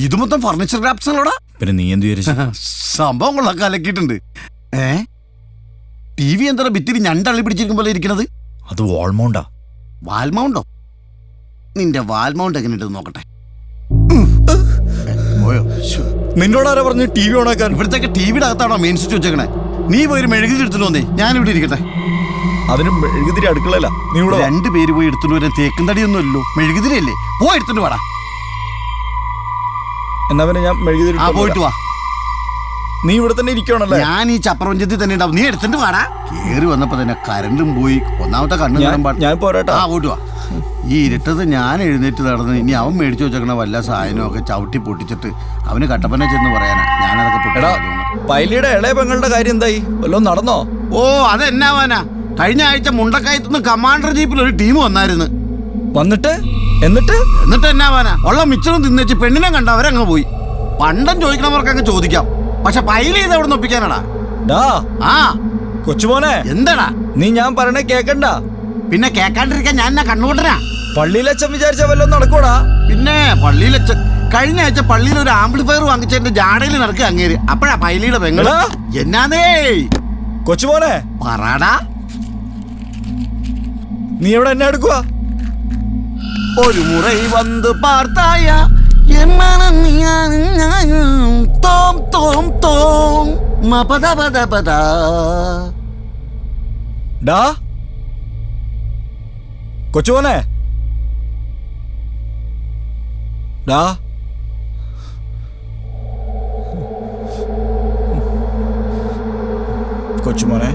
ഇത് മൊത്തം ഫർണിച്ചർ ക്രാഫ്റ്റ്സ് അല്ലോടാ. പിന്നെ നീ എന്ത് വിചാരിച്ചു? സംഭവം കൊള്ളാൻ കലക്കിയിട്ടുണ്ട്. ടി വി എന്താ ഭിത്തിരി ഞണ്ടള്ളി പിടിച്ചിരിക്കും പോലെ ഇരിക്കണത്? അത് വാൾമൗണ്ടാ. വാൽമൗണ്ടോ? നിന്റെ വാൽമൗണ്ട് എങ്ങനെയുണ്ട് നോക്കട്ടെ. പോയോ? നിന്നോടാരാ പറഞ്ഞു ടി വി ഓണാക്കാൻ? ഇവിടത്തേക്ക് ടി വിയുടെ അകത്താണോ മെയിൻ സ്വിച്ച് വെച്ചേക്കണേ? നീ പോയി മെഴുകുതിരി എടുത്തിട്ട് വന്നേ, ഞാനിവിടെ ഇരിക്കട്ടെ. അതിന് മെഴുകുതിരി അടുക്കളല്ല. നീ ഇവിടെ 2 പേര് പോയി എടുത്തിട്ട് വരാൻ തേക്കും തടിയൊന്നും അല്ലോ, മെഴുകുതിരി അല്ലേ. പോയി എടുത്തിട്ട് വാടാ. എന്നാ പിന്നെ ഞാൻ മെഴുകുതിരി പോയിട്ട് വാ. നീ ഇവിടെ തന്നെ ഇരിക്കണല്ലേ? ഞാൻ ഈ ചപ്രപഞ്ചത്തിൽ തന്നെ ഉണ്ടാവും. നീ എടുത്തിട്ട് വാടാ. കേറി വന്നപ്പോ തന്നെ കരണ്ടും പോയി. ഒന്നാമത്തെ കണ്ണു ഞാൻ പോരാട്ടാ. പോയിട്ട് വാ. ഈ ഇരുട്ടത് ഞാൻ എഴുന്നേറ്റ് നടന്ന് ഇനി അവൻ മേടിച്ചു വെച്ചേക്കണ വല്ല സാധനമൊക്കെ ചവിട്ടി പൊട്ടിച്ചിട്ട് അവന് കട്ടപ്പന ചെന്ന് പറയാനാ. ഞാനതൊക്കെ പൊട്ടിടാ. പൈലിയുടെ ഇളയ പെങ്ങളുടെ കാര്യം എന്തായി? വല്ലതും നടന്നോ? ഓ, അതെന്നാവാനാ. കഴിഞ്ഞ ആഴ്ച മുണ്ടക്കയത്തുനിന്ന് കമാൻഡർ ജീപ്പിൽ ഒരു ടീം വന്നായിരുന്നു. എന്നിട്ട് എന്നാവാനാ? ഉള്ള മിച്ചറും തിന്നേച്ച് പെണ്ണിനെ കണ്ട അവരങ്ങ് പോയി. പണ്ടം ചോദിക്കണവർക്ക് അങ്ങ് ചോദിക്കാം. പക്ഷെ പൈല ചെയ്ത് എവിടെ നിന്ന് ഒപ്പിക്കാനാടാ? കൊച്ചുമോനെ, എന്താടാ നീ ഞാൻ പറയണേ കേക്കണ്ട. പിന്നെ കേക്കാണ്ടിരിക്കാൻ ഞാൻ എന്നാ കണ്ണുകൊണ്ടനാ? പള്ളിയിലച്ഛൻ വിചാരിച്ച വല്ലതും നടക്കൂടാ? പിന്നെ പള്ളിയിലച്ഛൻ കഴിഞ്ഞ ആഴ്ച പള്ളിയിൽ ഒരു ആംപ്ലിഫയർ വാങ്ങിച്ചതിന്റെ ജാടയിൽ നടക്കുക അങ്ങേര്. അപ്പഴാ പൈലിയുടെ പെങ്ങള്. എന്നാന്നേ കൊച്ചുമോനെ പറടാ. നീ എവിടെ എന്നെ എടുക്കുക? ഒരു മുறை വന്ന് പാർത്തായ കൊച്ചുമോനെ, ഡാ കൊച്ചുമോനെ,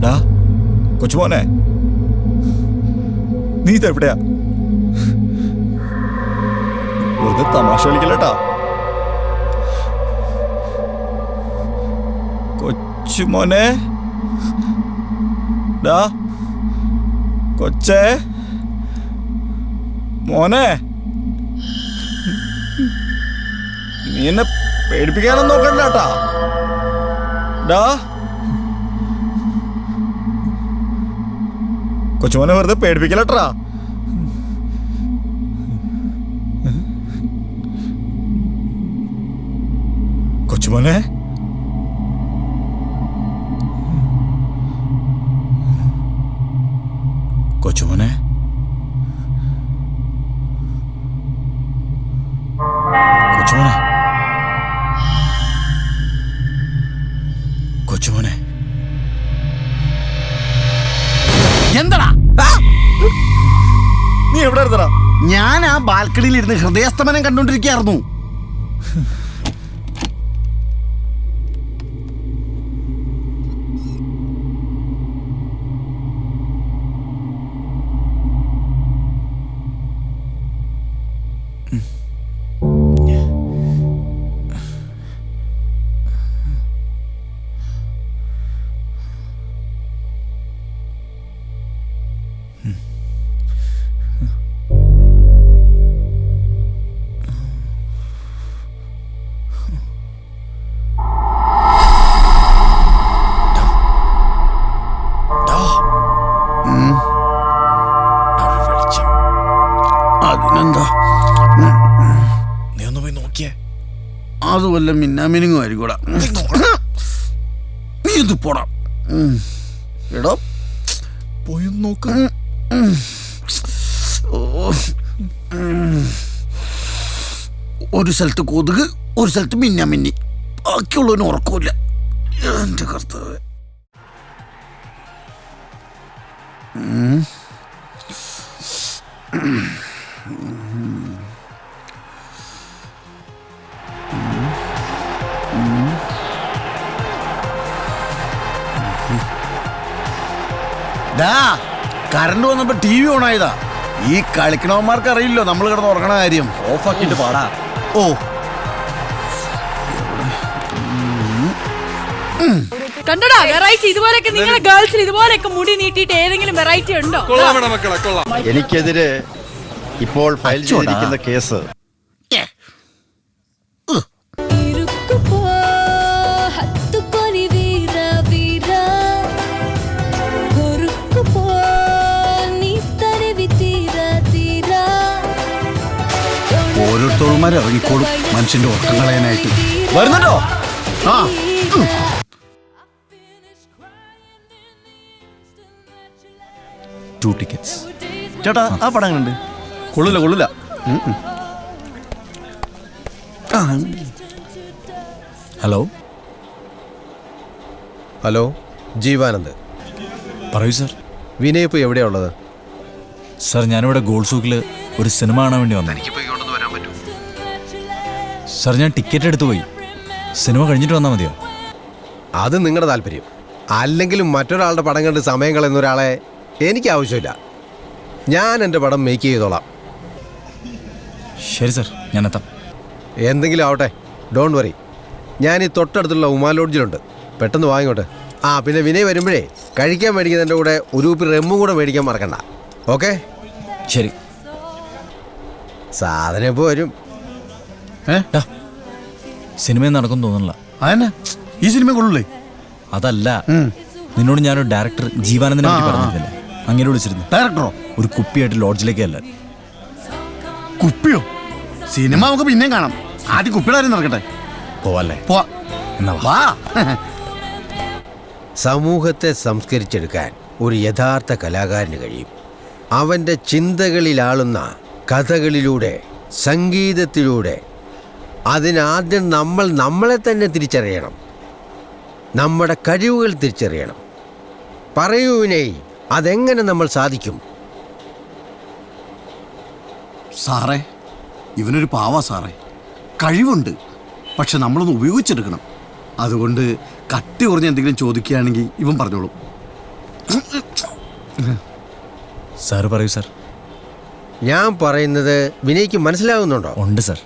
ഡാ കൊച്ചുമോനെ, നീ ഇതെവിടെയാ? വെറുതെ തമാശ കളിക്കല്ലേട്ടാ. കൊച്ചുമോനെ, ഡാ കൊച്ചേ, മോനെ, നീ എന്നെ പേടിപ്പിക്കാനൊന്നും നോക്കണ്ടാട്ടാ. ഡാ കൊച്ചുമോനെ വെറുതെ പേടിപ്പിക്കലട്ടാ. കൊച്ചുമോനെ, കൊച്ചുമോനെ, കൊച്ചുമോനെ, കൊച്ചുമോനെ, എന്താടാ നീ എവിടെ ഇരുന്നടാ? ഞാൻ ആ ബാൽക്കണിയിൽ ഇരുന്ന് ഹൃദയസ്തമനം കണ്ടോണ്ടിരിക്കുകയായിരുന്നു. അതിനെന്താ, നീ ഒന്ന് പോയി നോക്കിയേ. അത് വല്ല മിന്നാമിനിങ്ങും ആയിരിക്കൂടാ. നീ ഇത് പോടാ. എടോ പോയി നോക്ക. ഒരു സ്ഥലത്ത് കൊതുക്, ഒരു സ്ഥലത്ത് മിന്നാമിന്നി, ബാക്കിയുള്ളവന് ഉറക്കൂല. എന്റെ കർത്താവ്. കറണ്ട് വന്നപ്പോ ടി വി ഓണായതാ. ഈ കളിക്കണവന്മാർക്ക് അറിയില്ലോ നമ്മൾ കിടന്ന് ഉറങ്ങണ കാര്യം. ഓഫാക്കിട്ട് പാടാ. ഓ, കണ്ടോടാ വെറൈറ്റി. ഇതുപോലെയൊക്കെ നിങ്ങളെ ഗേൾസിൽ ഇതുപോലെയൊക്കെ മുടി നീട്ടിയിട്ട് ഏതെങ്കിലും വെറൈറ്റി ഉണ്ടോ? എനിക്കെതിരെ ഇപ്പോൾ ഫയൽ ചെയ്തിരിക്കുന്ന കേസ് ഡോക്ടർമാർ ഇറങ്ങിക്കോളും മനുഷ്യന്റെ ഉറക്കം കളയാനായിട്ട്. വരുന്നുണ്ടോ? ആ ടു ടിക്കറ്റ്സ്. ചേട്ടാ ആ പടം കണ്ട് കൊള്ളില്ല. Hello hello, Jeevanand. പറയൂ സർ. വിനയ് ഇപ്പോൾ എവിടെയാ ഉള്ളത്? സർ, ഞാനിവിടെ ഗോൾഡ് സൂക്കിൽ ഒരു സിനിമ കാണാൻ വേണ്ടി വന്നു. സർ, ഞാൻ ടിക്കറ്റ് എടുത്തു പോയി. സിനിമ കഴിഞ്ഞിട്ട് വന്നാൽ മതിയോ? അത് നിങ്ങളുടെ താല്പര്യം. അല്ലെങ്കിലും മറ്റൊരാളുടെ പടം കണ്ട് സമയം കളയുന്ന ഒരാളെ എനിക്ക് ആവശ്യമില്ല. ഞാൻ എൻ്റെ പടം മേക്ക് ചെയ്തോളാം. ശരി സർ, ഞാൻ എത്താം. എന്തെങ്കിലും ആവട്ടെ, ഡോണ്ട് വറി. ഞാൻ ഈ തൊട്ടടുത്തുള്ള ഉമാ ലോഡ്ജിലുണ്ട്. പെട്ടെന്ന് വാങ്ങിക്കോട്ടെ. ആ പിന്നെ വിനയ് വരുമ്പോഴേ കഴിക്കാൻ മേടിക്കുന്നതിൻ്റെ കൂടെ ഒരു കുപ്പി റെമ്മും കൂടെ മേടിക്കാൻ മറക്കണ്ട. ഓക്കെ? ശരി. സാധനം ഇപ്പോൾ വരും. സിനിമ നടക്കും തോന്നുന്നില്ല. അതന്നെ, ഈ സിനിമ കൊള്ളൂലേ? അതല്ല, നിന്നോട് ഞാനൊരു ഡയറക്ടർ ജീവാനന്ദനെ പറ്റി പറഞ്ഞിരുന്നില്ലേ? അങ്ങനെ വിളിച്ചിരുന്നു. ഡയറക്ടറോ? ഒരു കുപ്പിയായിട്ട് ലോഡ്ജിലേക്ക് അല്ല. കുപ്പിയോ? സിനിമ നമുക്ക് പിന്നെയും കാണാം. ആദ്യം കുപ്പിയുടെ കാര്യം നടക്കട്ടെ. പോവല്ലേ? എന്നാ വാ. സമൂഹത്തെ സംസ്കരിച്ചെടുക്കാൻ ഒരു യഥാർത്ഥ കലാകാരന് കഴിയും. അവൻ്റെ ചിന്തകളിലാളുന്ന കഥകളിലൂടെ, സംഗീതത്തിലൂടെ. അതിനാദ്യം നമ്മൾ നമ്മളെ തന്നെ തിരിച്ചറിയണം, നമ്മുടെ കഴിവുകൾ തിരിച്ചറിയണം. പറയൂ വിനയ്, അതെങ്ങനെ നമ്മൾ സാധിക്കും? സാറേ, ഇവനൊരു പാവാ സാറേ. കഴിവുണ്ട്, പക്ഷെ നമ്മളൊന്ന് ഉപയോഗിച്ചെടുക്കണം. അതുകൊണ്ട് കട്ടി കുറഞ്ഞ എന്തെങ്കിലും ചോദിക്കുകയാണെങ്കിൽ ഇവൻ പറഞ്ഞോളും. സാർ പറയൂ സാർ. ഞാൻ പറയുന്നത് വിനയ്ക്ക് മനസ്സിലാകുന്നുണ്ടോ? ഉണ്ട് സാർ.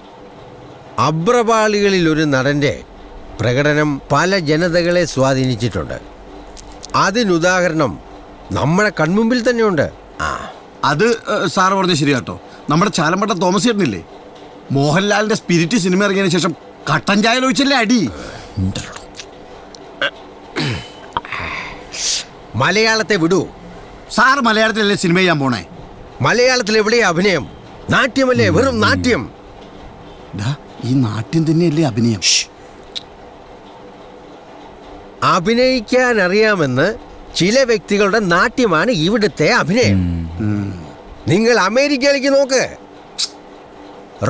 അബ്രപാളികളിൽ ഒരു നടൻ്റെ പ്രകടനം പല ജനതകളെ സ്വാധീനിച്ചിട്ടുണ്ട്. അതിനുദാഹരണം നമ്മുടെ കൺമുമ്പിൽ തന്നെയുണ്ട്. അത് സാറ് പറഞ്ഞ ശരിയാട്ടോ. നമ്മുടെ ചാലമ്പട്ട തോമസ് ചേട്ടനില്ലേ, മോഹൻലാലിന്റെ സ്പിരിറ്റ് സിനിമ ഇറങ്ങിയതിനു ശേഷം കട്ടൻ ചായ ഒഴിച്ചല്ലേ അടി. മലയാളത്തെ വിടൂ. സാറ് മലയാളത്തിലല്ലേ സിനിമ ചെയ്യാൻ പോണേ? മലയാളത്തിൽ എവിടെയാ അഭിനയം? നാട്യമല്ലേ, വെറും നാട്യം. ഈ നാട്യം തന്നെയല്ലേ അഭിനയം? അഭിനയിക്കാൻ അറിയാമെന്ന് ചില വ്യക്തികളുടെ നാട്യമാണ് ഇവിടുത്തെ അഭിനയം. നിങ്ങൾ അമേരിക്കയിലേക്ക് നോക്ക്.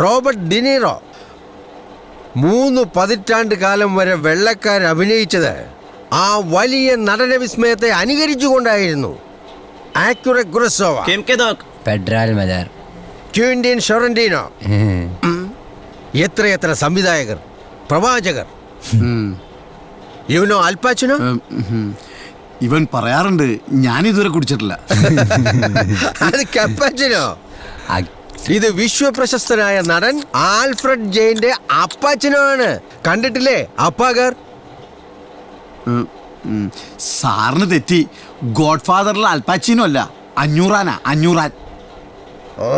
റോബർട്ട് ഡിനീറോ 3 പതിറ്റാണ്ട് കാലം വരെ വെള്ളക്കാർ അഭിനയിച്ചത് ആ വലിയ നടന വിസ്മയത്തെ അനുകരിച്ചുകൊണ്ടായിരുന്നു. ആക്യുറെ ഗുറസോവ, ക്വിന്റീൻ ഷൊറന്റീനോ, എത്രയെത്ര സംവിധായകർ, പ്രവാചകർ. ഇവനോ അൽപാച്ചിനോ? ഇവൻ പറയാറുണ്ട്, ഞാനിതുവരെ കുടിച്ചിട്ടില്ല. അത് കപ്പാച്ചിനോ? ഇത് വിശ്വപ്രശസ്തനായ നടൻ ആൽഫ്രഡ് ജെയിന്റെ അപ്പാച്ചനോ ആണ്. കണ്ടിട്ടില്ലേ അപ്പാഗർ? സാറിന് തെറ്റി. ഗോഡ് ഫാദറിലെ അൽപാച്ചിനോ അല്ല, അഞ്ഞൂറാനാ, അഞ്ഞൂറാൻ. ഓ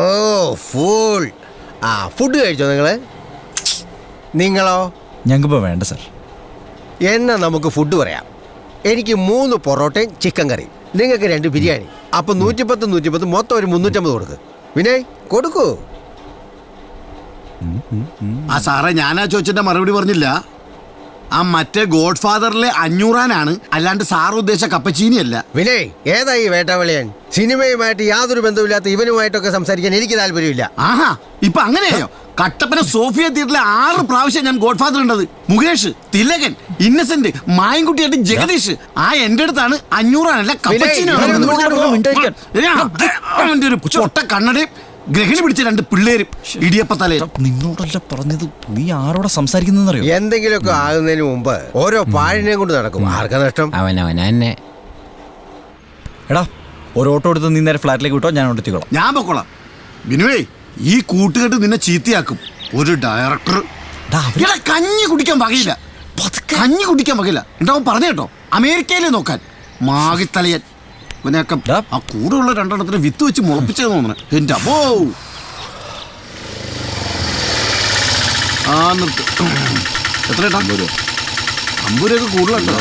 ഫൂൾ. ഫുഡ് കഴിച്ചോ നിങ്ങളോ? ഞങ്ങൾക്ക് വേണ്ട സാർ. എന്നാ നമുക്ക് ഫുഡ് പറയാം. എനിക്ക് 3 പൊറോട്ടയും ചിക്കൻ കറി, നിങ്ങൾക്ക് 2 ബിരിയാണി. അപ്പം 110 മൊത്തം ഒരു 350 കൊടുക്ക്. വിനയ് കൊടുക്കൂ. ആ സാറേ, ഞാനാ ചോദിച്ചതിന്റെ മറുപടി പറഞ്ഞില്ല. ആ മറ്റേ ഗോഡ് ഫാദറിലെ അഞ്ഞൂറാനാണ്, അല്ലാണ്ട് സാർ ഉദ്ദേശിച്ച കപ്പച്ചീനി അല്ല. വിനയ്, ഏതായി വേട്ടാവളിയാൻ? സിനിമയുമായിട്ട് യാതൊരു ബന്ധമില്ലാത്ത ഇവനുമായിട്ടൊക്കെ സംസാരിക്കാൻ എനിക്ക് താല്പര്യമില്ല. ആഹാ, ഇപ്പൊ അങ്ങനെയായോ? കട്ടപ്പന സോഫിയ തിയേറ്ററിലെ 6 പ്രാവശ്യം ഞാൻ ഗോഡ് ഫാദർ ഉണ്ടത്. മുകേഷ്, തിലകൻ, ഇന്നസെന്റ്, മായൻകുട്ടിയായിട്ട് ജഗദീഷ്. ആ എന്റെ അടുത്താണ് അഞ്ഞൂറാനല്ല കപ്പച്ചീനി. അവന്റെ ഒരു ചൊട്ട കണ്ണടയും ഗ്രഹിണി പിടിച്ച 2 പിള്ളേരും ഇടിയപ്പത്തലേ. നിന്നോടല്ല പറഞ്ഞത്. നീ ആരോടെ സംസാരിക്കുന്നറിയോ? എന്തെങ്കിലുമൊക്കെ ആകുന്നതിന് മുമ്പ് ഓരോ പാഴിനെയും കൊണ്ട് നടക്കും. ആർക്കാ നഷ്ടം? അവനവനെ. എടാ, ഒരു ഓട്ടോ എടുത്ത് നീ നേരെ ഫ്ലാറ്റിലേക്ക് വിട്ടോ, ഞാൻ അവിടെ എത്തിക്കോളാം. ഞാൻ പൊക്കോളാം. ബിനുവേ, ഈ കൂട്ടുകെട്ട് നിന്നെ ചീത്തയാക്കും. ഒരു ഡയറക്ടർ കഞ്ഞി കുടിക്കാൻ വകയില്ല. കഞ്ഞി കുടിക്കാൻ വകയില്ല. എന്താവും പറഞ്ഞു കേട്ടോ, അമേരിക്കയിലെ നോക്കാൻ മാകിത്തലയൻ. ഇവനെയൊക്കെ ആ കൂടെയുള്ള 2 എണ്ണത്തിന് വിത്ത് വെച്ച് മുളപ്പിച്ചതെന്ന് തോന്നണേ. എന്റെ അപ്പോ നിർത്ത്. എത്ര 50 രൂപയൊക്കെ കൂടുതലുണ്ടോ?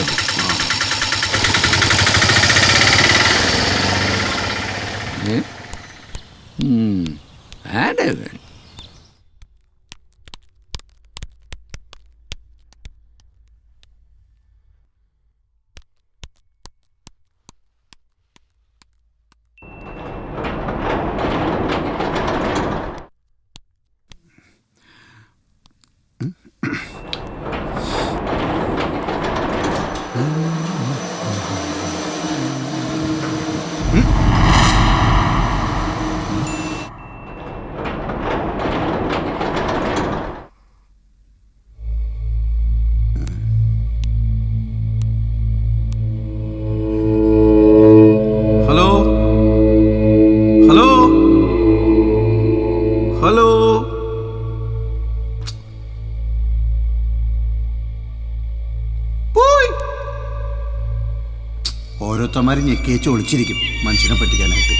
ഓരോരുത്തന്മാർ ഞെക്കിയേച്ച് ഒളിച്ചിരിക്കും മനുഷ്യനെ പറ്റിക്കാനായിട്ട്.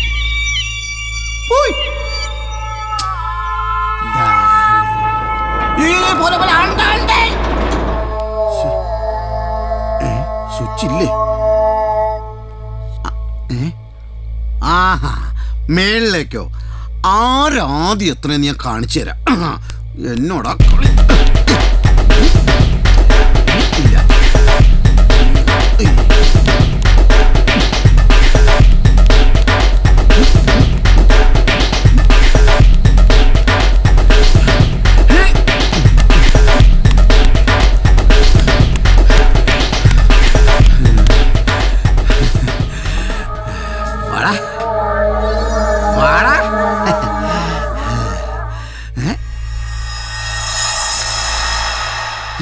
പോയി. സ്വിച്ച് ഇല്ലേ? ആഹാ, മേളിലേക്കോ? ആരാദ്യം എത്രയെന്ന് ഞാൻ കാണിച്ചു തരാം. എന്നോടാ കളി. ഇല്ല.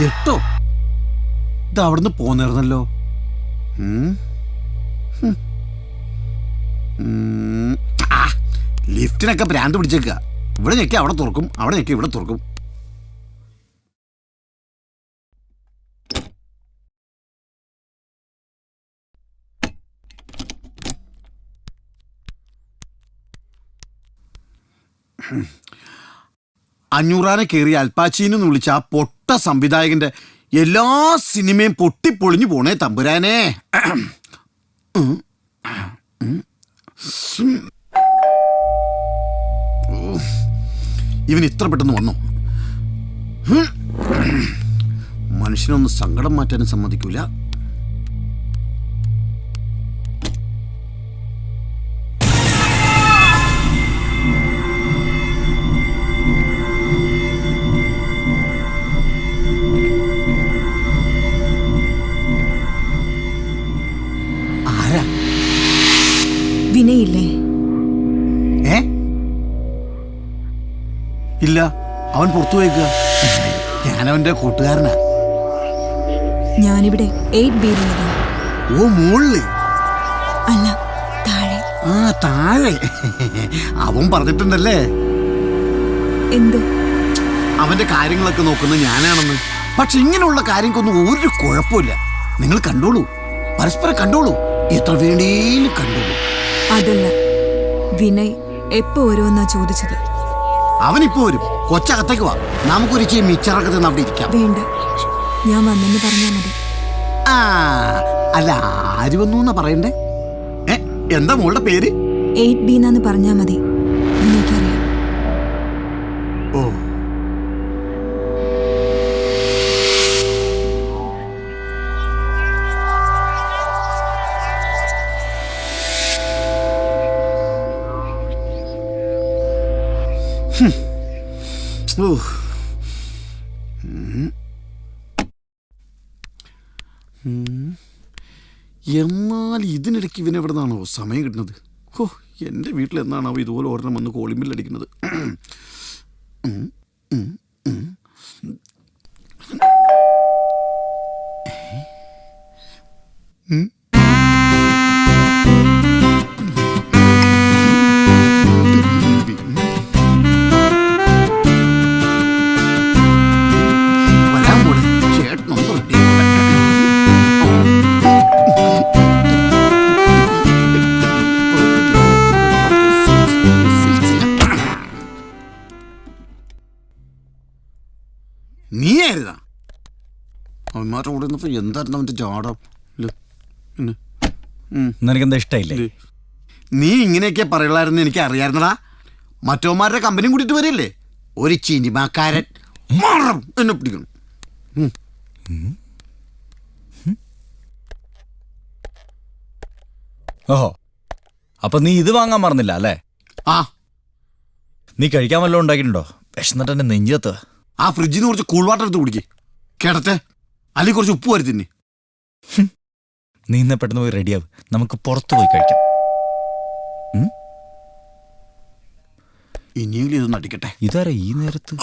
എട്ടോ ഇത് അവിടുന്ന് പോന്നിരുന്നല്ലോ. ലിഫ്റ്റിനൊക്കെ ഭ്രാന്ത് പിടിച്ചേക്കുക. ഇവിടെ ഞെക്കി അവിടെ തുറക്കും, അവിടെ ഞെക്കി ഇവിടെ തുറക്കും. അഞ്ഞൂറാനെ കയറി അൽപ്പാച്ചീനെന്ന് വിളിച്ച ആ പൊട്ട സംവിധായകന്റെ എല്ലാ സിനിമയും പൊട്ടിപ്പൊളിഞ്ഞു പോണേ തമ്പുരാനെ. ഇവൻ ഇത്ര പെട്ടെന്ന് വന്നു. മനുഷ്യനൊന്ന് സങ്കടം മാറ്റാനും സമ്മതിക്കൂല. വിനയില്ലേ? ഇല്ല, അവൻ പുറത്തു പോയിക്കുക. ഞാനവന്റെ കൂട്ടുകാരനാ. ഞാനിവിടെ 8B-യിലുള്ളതാ. ഓ, മുകളിൽ അല്ല, താഴെ. ആ, താഴെ. അവൻ പറഞ്ഞിട്ടുണ്ടല്ലേ എന്ത്? അവന്റെ കാര്യങ്ങളൊക്കെ നോക്കുന്നത് ഞാനാണെന്ന്. പക്ഷെ ഇങ്ങനെയുള്ള കാര്യങ്ങൾക്കൊന്നും ഒരു കുഴപ്പമില്ല. നിങ്ങൾ കണ്ടോളൂ, പരസ്പരം കണ്ടോളൂ, എത്ര വേണേലും കണ്ടോളൂ. അതല്ല, വിനയ് എപ്പോ വരുമെന്നാ ചോദിച്ചത്. അവനിപ്പോ വരും. കൊച്ചകത്തേക്ക് വാ, നമുക്കൊരു ഇച്ചിരി മിച്ചറൊക്കെ തിന്ന് അവിടെ ഇരിക്കാം. വേണ്ട, ഞാൻ വന്നെന്ന് പറഞ്ഞാ മതി. ആ, അല്ല, ആര് വന്നു എന്നാ പറയണ്ടേ? എന്താ മോളുടെ പേര്? 8B എന്നാന്ന് പറഞ്ഞാ മതി, എനിക്കറിയാം. ഓ, എന്നാൽ ഇതിനിടയ്ക്ക് ഇവനെവിടെ നിന്നാണോ സമയം കിട്ടുന്നത്? ഓ, എൻ്റെ വീട്ടിൽ എന്നാണോ ഇതുപോലെ ഒരെണ്ണം വന്ന് കോളിമ്പില്ലടിക്കുന്നത്? നീയായിരുന്നാ അവന്മാരുടെ കൂടെ ഇരുന്നപ്പോ എന്തായിരുന്നു അവന്റെ ജാടം? നിനക്കെന്താ ഇഷ്ടമില്ലേ? നീ ഇങ്ങനെയൊക്കെ പറയുള്ളായിരുന്നു എനിക്ക് അറിയായിരുന്നടാ. മറ്റോമാരുടെ കമ്പനിയും കൂട്ടിട്ട് വരില്ലേ ഒരു ചിനിമാക്കാരൻ. എന്നെ പിടിക്കണം. ഓഹോ, അപ്പൊ നീ ഇത് വാങ്ങാൻ മറന്നില്ല അല്ലേ? ആ, നീ കഴിക്കാൻ വല്ലതും ഉണ്ടാക്കിയിട്ടുണ്ടോ? വിശന്നിട്ട് എന്നെ നെഞ്ചത്ത്. ആ ഫ്രിഡ്ജിൽ നിന്ന് കുറച്ച് കൂൾ വാട്ടർ എടുത്ത് കുടിക്കേ, കേടത്തെ. അല്ലെങ്കിൽ കുറച്ച് ഉപ്പ് വരെ തിന്നെ. നീ ഇന്ന് പെട്ടെന്ന് പോയി റെഡിയാവും, നമുക്ക് പുറത്തു പോയി കഴിക്കാം. ഇനിയെങ്കിലും ഇതൊന്ന് അടിക്കട്ടെ. ഇതാരാ ഈ നേരത്ത്?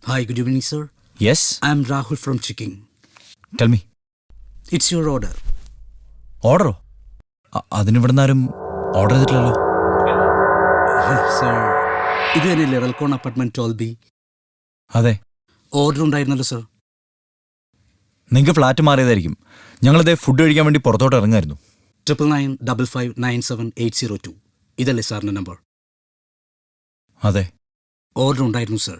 Hi, good evening, sir. Yes? I am Rahul from Chiking. Tell me. It's your order. ഓർഡറോ? അതിനിവിടുന്ന് ആരും ഓർഡർ ചെയ്തിട്ടില്ലല്ലോ. സർ ഇത് തന്നെയല്ലേ റെൽക്കോൺ അപ്പാർട്ട്മെന്റ് 12B? അതെ. ഓർഡർ ഉണ്ടായിരുന്നല്ലോ സർ. നിങ്ങൾക്ക് ഫ്ലാറ്റ് മാറിയതായിരിക്കും. ഞങ്ങളിതേ ഫുഡ് കഴിക്കാൻ വേണ്ടി പുറത്തോട്ട് ഇറങ്ങായിരുന്നു. 9995597802 ഇതല്ലേ സാറിന്റെ നമ്പർ? അതെ. ഓർഡർ ഉണ്ടായിരുന്നു സർ.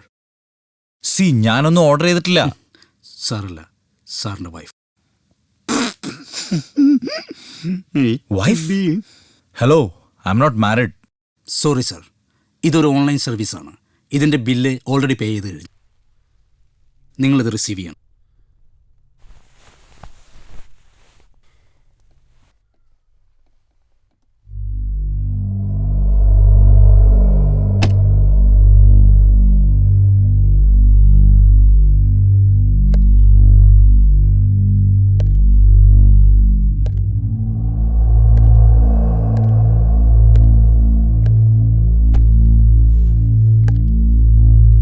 ഞാനൊന്നും ഓർഡർ ചെയ്തിട്ടില്ല. സാറല്ല, സാറിന്റെ wife. Wife? Hello, I am not married. Sorry sir, ഇതൊരു ഓൺലൈൻ സർവീസാണ്. ഇതിന്റെ ബില്ല് ഓൾറെഡി പേ ചെയ്ത് കഴിഞ്ഞു. നിങ്ങളിത് റിസീവ് ചെയ്യണം.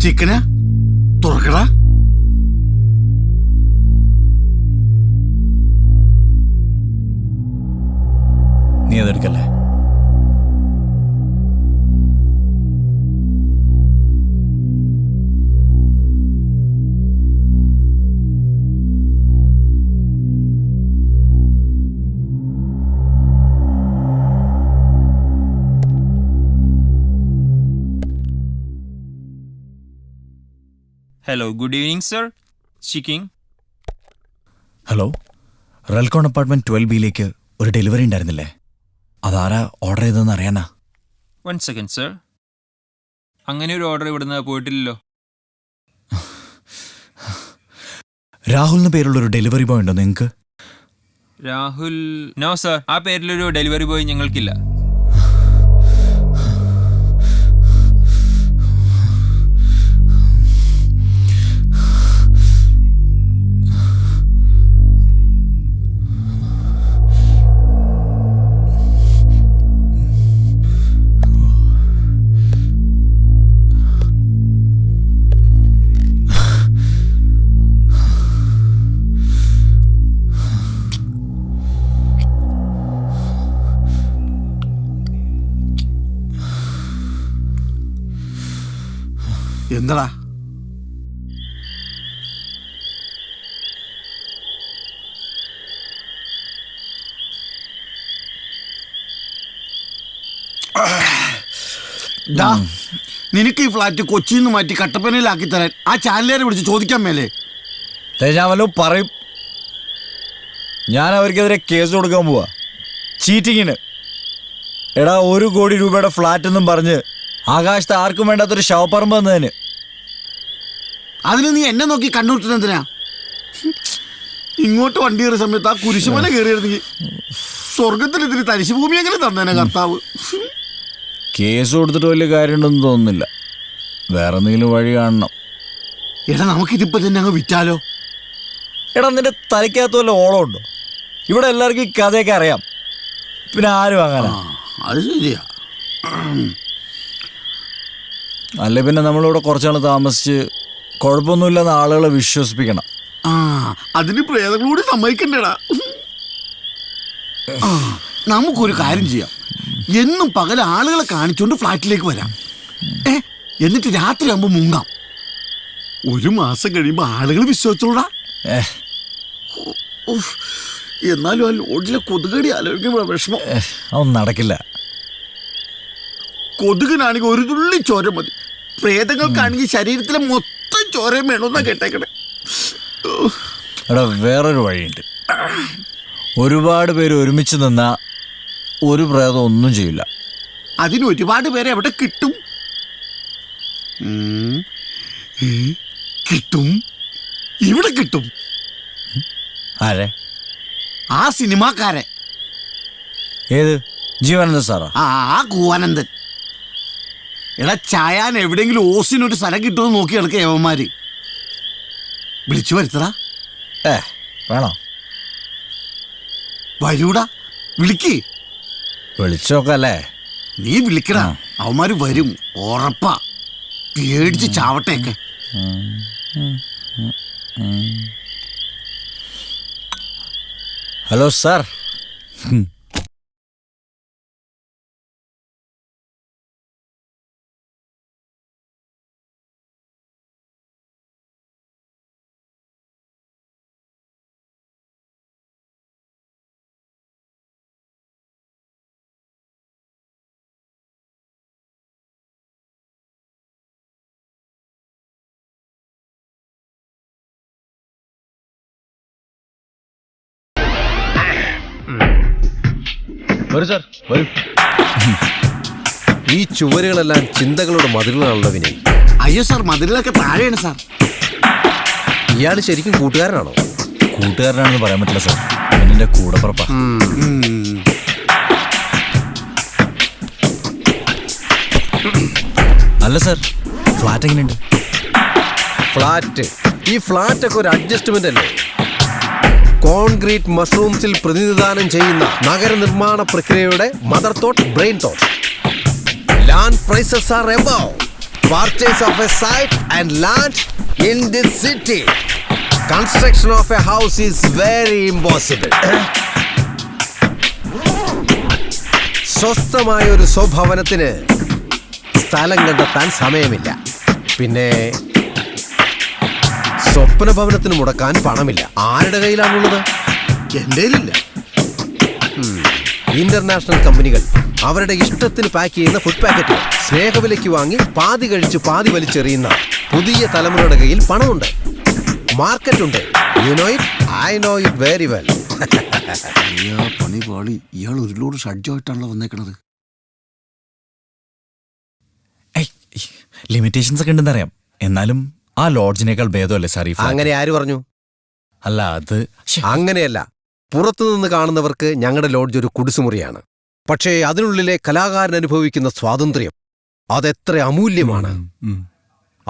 ചിക്കനാ തുറക്കടാ. നീ അതെടുക്കല്ലേ. Hello, good evening sir. Speaking. Hello, Relcon apartment 12Bയിലേക്ക് ഒരു ഡെലിവറി ഉണ്ടായിരുന്നില്ലേ? അതാരാ ഓർഡർ ചെയ്തതെന്ന് അറിയാനാ. 1 സെക്കൻഡ് സർ. അങ്ങനെ ഒരു ഓർഡർ ഇവിടുന്ന് പോയിട്ടില്ലല്ലോ. രാഹുൽ എന്ന പേരുള്ളൊരു ഡെലിവറി ബോയ് ഉണ്ടോ നിങ്ങൾക്ക്? രാഹുൽ? നോ സർ, ആ പേരിലൊരു ഡെലിവറി ബോയ് ഞങ്ങൾക്കില്ല. എന്താടാ? നിനക്ക് ഈ ഫ്ലാറ്റ് കൊച്ചിയിൽ നിന്ന് മാറ്റി കട്ടപ്പനയിലാക്കി തരാൻ ആ ചാനലുകാരെ വിളിച്ച് ചോദിക്കാൻ മേലേ? തേജാമല്ലോ പറയും. ഞാൻ അവർക്കെതിരെ കേസ് കൊടുക്കാൻ പോവാ, ചീറ്റിങ്ങിന്. എടാ, 1 കോടി രൂപയുടെ ഫ്ലാറ്റ് എന്നും പറഞ്ഞ് ആകാശത്ത് ആർക്കും വേണ്ടാത്തൊരു ശവപ്പറമ്പ് എന്നതിന്. അതിന് നീ എന്നെ നോക്കി കണ്ണുവിട്ടെന്തിനാ? ഇങ്ങോട്ട് വണ്ടി കയറിയ സമയത്ത് ആ കുരിശുമല കയറിയിരുന്നെങ്കിൽ സ്വർഗത്തിൽ ഇതിന് തരിശുഭൂമി എങ്ങനെ തന്നേനെ കർത്താവ്. കേസ് കൊടുത്തിട്ട് വലിയ കാര്യമുണ്ടെന്ന് തോന്നുന്നില്ല. വേറെ എന്തെങ്കിലും വഴി കാണണം. എടാ, നമുക്കിതിപ്പോ തന്നെ അങ്ങ് വിറ്റാലോ? എടാ, നിന്റെ തലയ്ക്കകത്ത് വല്ല ഓളമുണ്ടോ? ഇവിടെ എല്ലാവർക്കും ഈ കഥയൊക്കെ അറിയാം, പിന്നെ ആരും അങ്ങനെ. അത് ശരിയാ. അല്ലെ പിന്നെ നമ്മളിവിടെ കുറച്ചാൾ താമസിച്ച് കുഴപ്പമൊന്നുമില്ലെന്ന് ആളുകളെ വിശ്വസിപ്പിക്കണം. അതിന് പ്രേതങ്ങളൂടി സമ്മതിക്കണ്ടേടാ. നമുക്കൊരു കാര്യം ചെയ്യാം. എന്നും പകൽ ആളുകളെ കാണിച്ചുകൊണ്ട് ഫ്ലാറ്റിലേക്ക് വരാം. എന്നിട്ട് രാത്രി ആകുമ്പോ മുങ്ങാം. 1 മാസം കഴിയുമ്പോ ആളുകൾ വിശ്വസിച്ചോടാ. എന്നാലും ആ ലോഡ്ജിലെ കൊതുകടി ആലോചിക്കുമ്പോഴാ വിഷമം. അതൊന്നും നടക്കില്ല. കൊതുകിനാണെങ്കിൽ 1 തുള്ളി ചോര മതി. പ്രേതങ്ങൾക്കാണെങ്കിൽ ശരീരത്തിലെ മൊത്തം ചോരയും വേണമെന്നാ കേട്ടേക്കണേ. എടാ, വേറൊരു വഴിയുണ്ട്. ഒരുപാട് പേര് ഒരുമിച്ച് നിന്നാ ഒരു പ്രേതം ഒന്നും ചെയ്യില്ല. അതിന് ഒരുപാട് പേരെ എവിടെ കിട്ടും? കിട്ടും, ഇവിടെ കിട്ടും. ആരെ? ആ സിനിമാക്കാരെ. ഏത്? ജീവാനന്ദൻ സാറാ? ആ കൂവാനന്ദൻ. എടാ, ചായാൻ എവിടെയെങ്കിലും ഓസിനൊരു സ്ഥലം കിട്ടുമെന്ന് നോക്കി കിടക്കുക യവന്മാര്. വിളിച്ചു വരുത്തടാ. വേണോ? വരൂടാ, വിളിക്ക്. വിളിച്ചോക്കല്ലേ? നീ വിളിക്കടാ, അവന്മാര് വരും, ഉറപ്പാ. പേടിച്ച് ചാവട്ടേക്കെ. Hello sir. ഈ ചുവരുകളെല്ലാം ചിന്തകളുടെ മതിലുകളാണല്ലോ വിനയ്. അയ്യോ സാർ, മതിലൊക്കെ താഴെയാണ് സാർ. ഇയാൾ ശരിക്കും കൂട്ടുകാരനാണോ? കൂട്ടുകാരനാണെന്ന് പറയാൻ പറ്റില്ല സാർ, അവൻ്റെ കൂടെ പുറപ്പാ. അല്ല സാർ, ഫ്ലാറ്റ് എങ്ങനെയുണ്ട്? ഫ്ലാറ്റ്? ഈ ഫ്ലാറ്റ് ഒക്കെ ഒരു അഡ്ജസ്റ്റ്മെന്റ് അല്ലേ? കോൺക്രീറ്റ് മഷ്റൂംസിൽ പ്രതിനിധാനം ചെയ്യുന്ന നഗരനിർമ്മാണ പ്രക്രിയയുടെ mother thought, brain thought. Land prices are above purchase of a site and land in this city. Construction of a house is very impossible. സ്വസ്ഥമായ ഒരു സ്വഭവനത്തിന് സ്ഥലം കണ്ടെത്താൻ സമയമില്ല. പിന്നെ സ്വപ്ന ഭവനത്തിന് മുടക്കാൻ പണമില്ല. ആരുടെ കയ്യിലാണുള്ളത്? എൻ്റെ കയ്യിലില്ല. ഇന്റർനാഷണൽ കമ്പനികൾ അവരുടെ ഇഷ്ടത്തിന് പാക്ക് ചെയ്യുന്ന ഫുഡ് പാക്കറ്റുകൾ സ്നേഹവിലയ്ക്ക് വാങ്ങി പാതി കഴിച്ച് പാതി വലിച്ചെറിയുന്ന പുതിയ തലമുറയുടെ കയ്യിൽ പണമുണ്ട്, മാർക്കറ്റുണ്ട്. You know it, I know it very well. പണി പാളി. ഇയാൾ ഒരു ലോഡ് ഷഡ്ജമായിട്ടാണല്ലോ വന്നേക്കണത്. ലിമിറ്റേഷൻസ് ഒക്കെ ഉണ്ടെന്ന് അറിയാം, എന്നാലും ആ ലോഡ്ജിനേക്കാൾ ഭേദമല്ലേ സാർ ഈ ഫ്ലാറ്റ്? അങ്ങനെ ആര് പറഞ്ഞു? അല്ല, അത് അങ്ങനെയല്ല. പുറത്തുനിന്ന് കാണുന്നവർക്ക് ഞങ്ങളുടെ ലോഡ്ജ് ഒരു കുടിസുമുറിയാണ്. പക്ഷേ അതിനുള്ളിലെ കലാകാരൻ അനുഭവിക്കുന്ന സ്വാതന്ത്ര്യം അതെത്ര അമൂല്യമാണ്.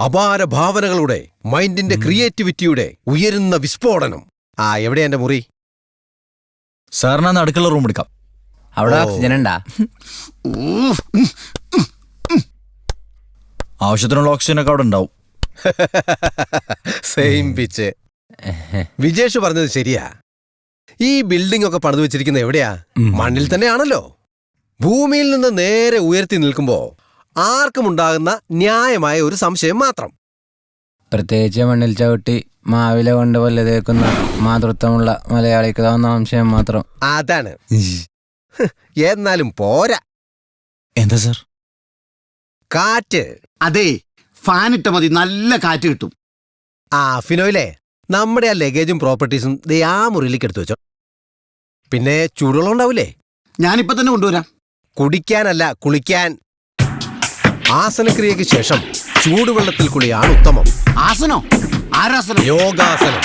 അപാര ഭാവനകളുടെ, മൈൻഡിന്റെ ക്രിയേറ്റിവിറ്റിയുടെ ഉയരുന്ന വിസ്ഫോടനം. എവിടെയാ എന്റെ മുറി? സാറിനാ അടുക്കള റൂം എടുക്കാം. അവിടെ ഓക്സിജൻ ഉണ്ടാ? ആവശ്യത്തിനുള്ള ഓക്സിജൻ ഒക്കെ അവിടെ ഉണ്ടാവും. Same pitch. വിജേഷ് പറഞ്ഞത് ശരിയാ. ഈ ബിൽഡിംഗ് ഒക്കെ പണിതു വെച്ചിരിക്കുന്ന എവിടെയാ? മണ്ണിൽ തന്നെയാണല്ലോ. ഭൂമിയിൽ നിന്ന് നേരെ ഉയർത്തി നിൽക്കുമ്പോ ആർക്കും ഉണ്ടാകുന്ന ന്യായമായ ഒരു സംശയം മാത്രം. പ്രത്യേകിച്ച് മണ്ണിൽ ചവിട്ടി മാവില കൊണ്ട് വല്ലതേക്കുന്ന മാതൃത്വമുള്ള മലയാളിക്ക് തോന്നുന്ന സംശയം മാത്രം. അതാണ്. എന്നാലും പോരാ. എന്താ സാർ? കാറ്റ്. അതെ, ഫാൻ ഇട്ട മതി, നല്ല കാറ്റ് കിട്ടും. ഫിനോയിലെ, നമ്മുടെ ആ ലഗേജും പ്രോപ്പർട്ടീസും ദേ ആ മുറിയിലേക്ക് എടുത്തു വെച്ചോ. പിന്നെ ചൂടുവെള്ളം ഉണ്ടാവില്ലേ? ഞാനിപ്പോ തന്നെ കൊണ്ടുവരാം. കുടിക്കാനല്ല, കുളിക്കാൻ. ആസനക്രിയയ്ക്ക് ശേഷം ചൂടുവെള്ളത്തിൽ കുളിയാണ് ഉത്തമം. ആസനോ? ആരാസനം? യോഗാസനം.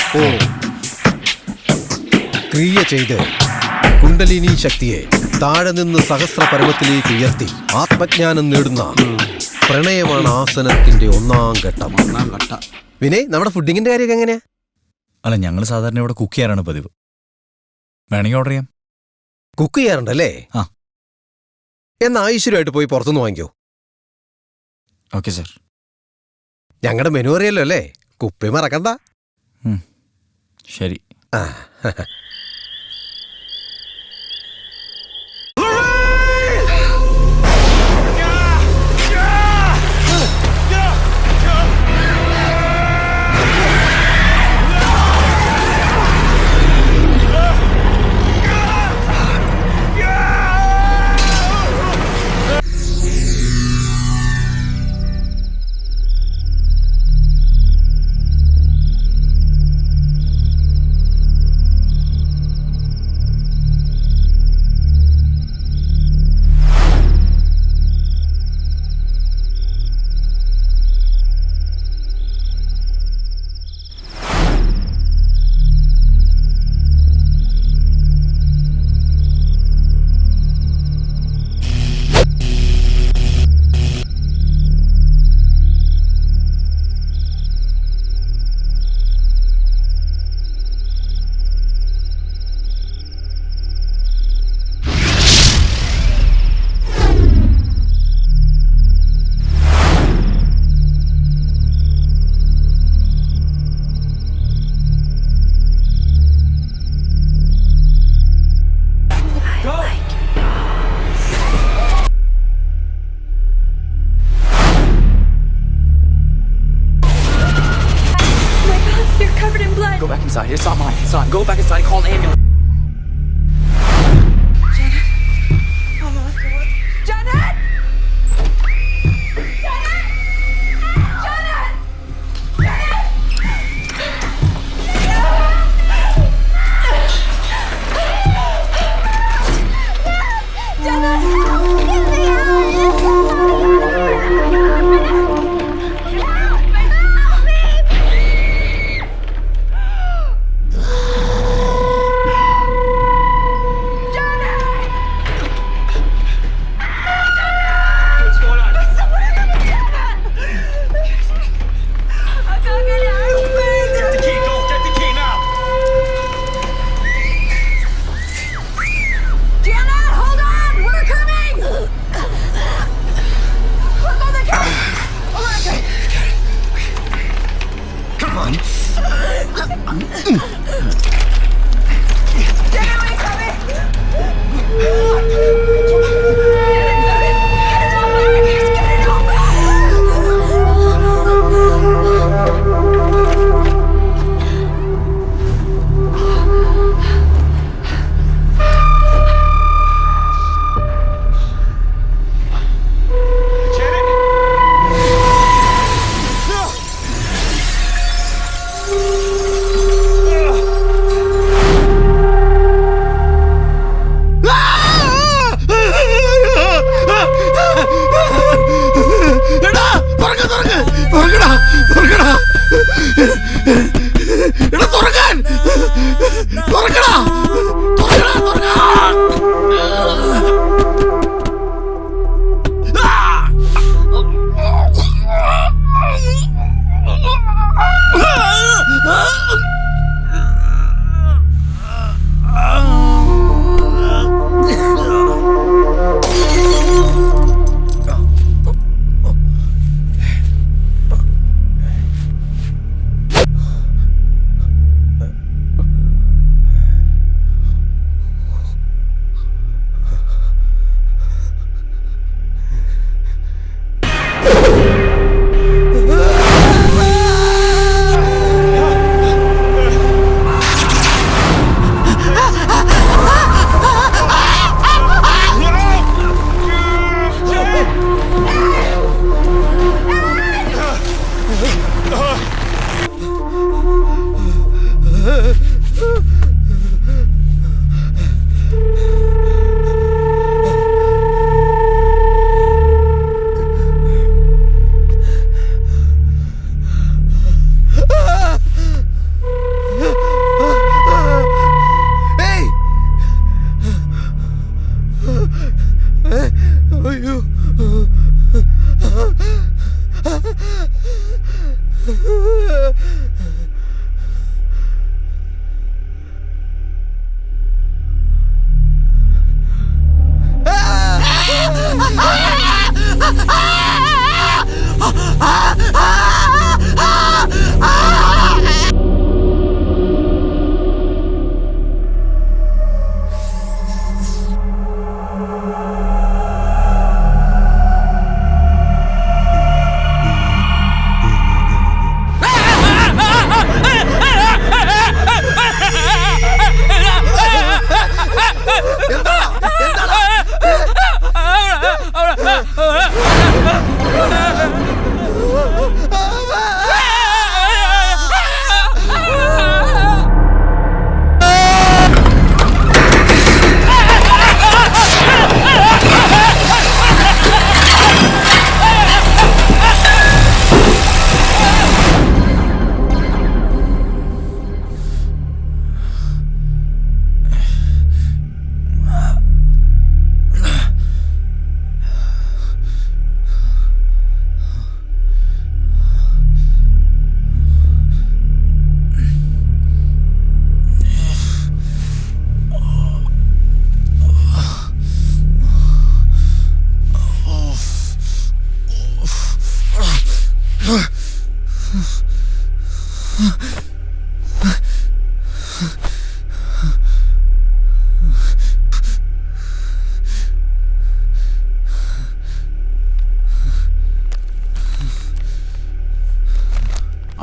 ക്രിയ ചെയ്ത് കുണ്ടലിനി ശക്തിയെ താഴെ നിന്ന് സഹസ്ര പരമത്തിലേക്ക് ഉയർത്തി ആത്മജ്ഞാനം നേടുന്ന പ്രണയമാണ് ആസനത്തിന്റെ ഒന്നാം ഘട്ടം. വിനയ്, നമ്മുടെ ഫുഡിങ്ങിന്റെ കാര്യമൊക്കെ എങ്ങനെയാ? അല്ല, ഞങ്ങൾ സാധാരണ ഇവിടെ കുക്ക് ചെയ്യാറാണ് പതിവ്. വേണമെങ്കിൽ ഓർഡർ ചെയ്യാം. കുക്ക് ചെയ്യാറുണ്ടല്ലേ? എന്നാ ഐശ്വര്യമായിട്ട് പോയി പുറത്തുനിന്ന് വാങ്ങിക്കോ. Okay sir. ഞങ്ങളുടെ മെനു അറിയല്ലോ അല്ലേ? കുപ്പി മറക്കണ്ട. ശരി. inside. It's not mine. It's not. Go back inside. Call an ambulance. Janet!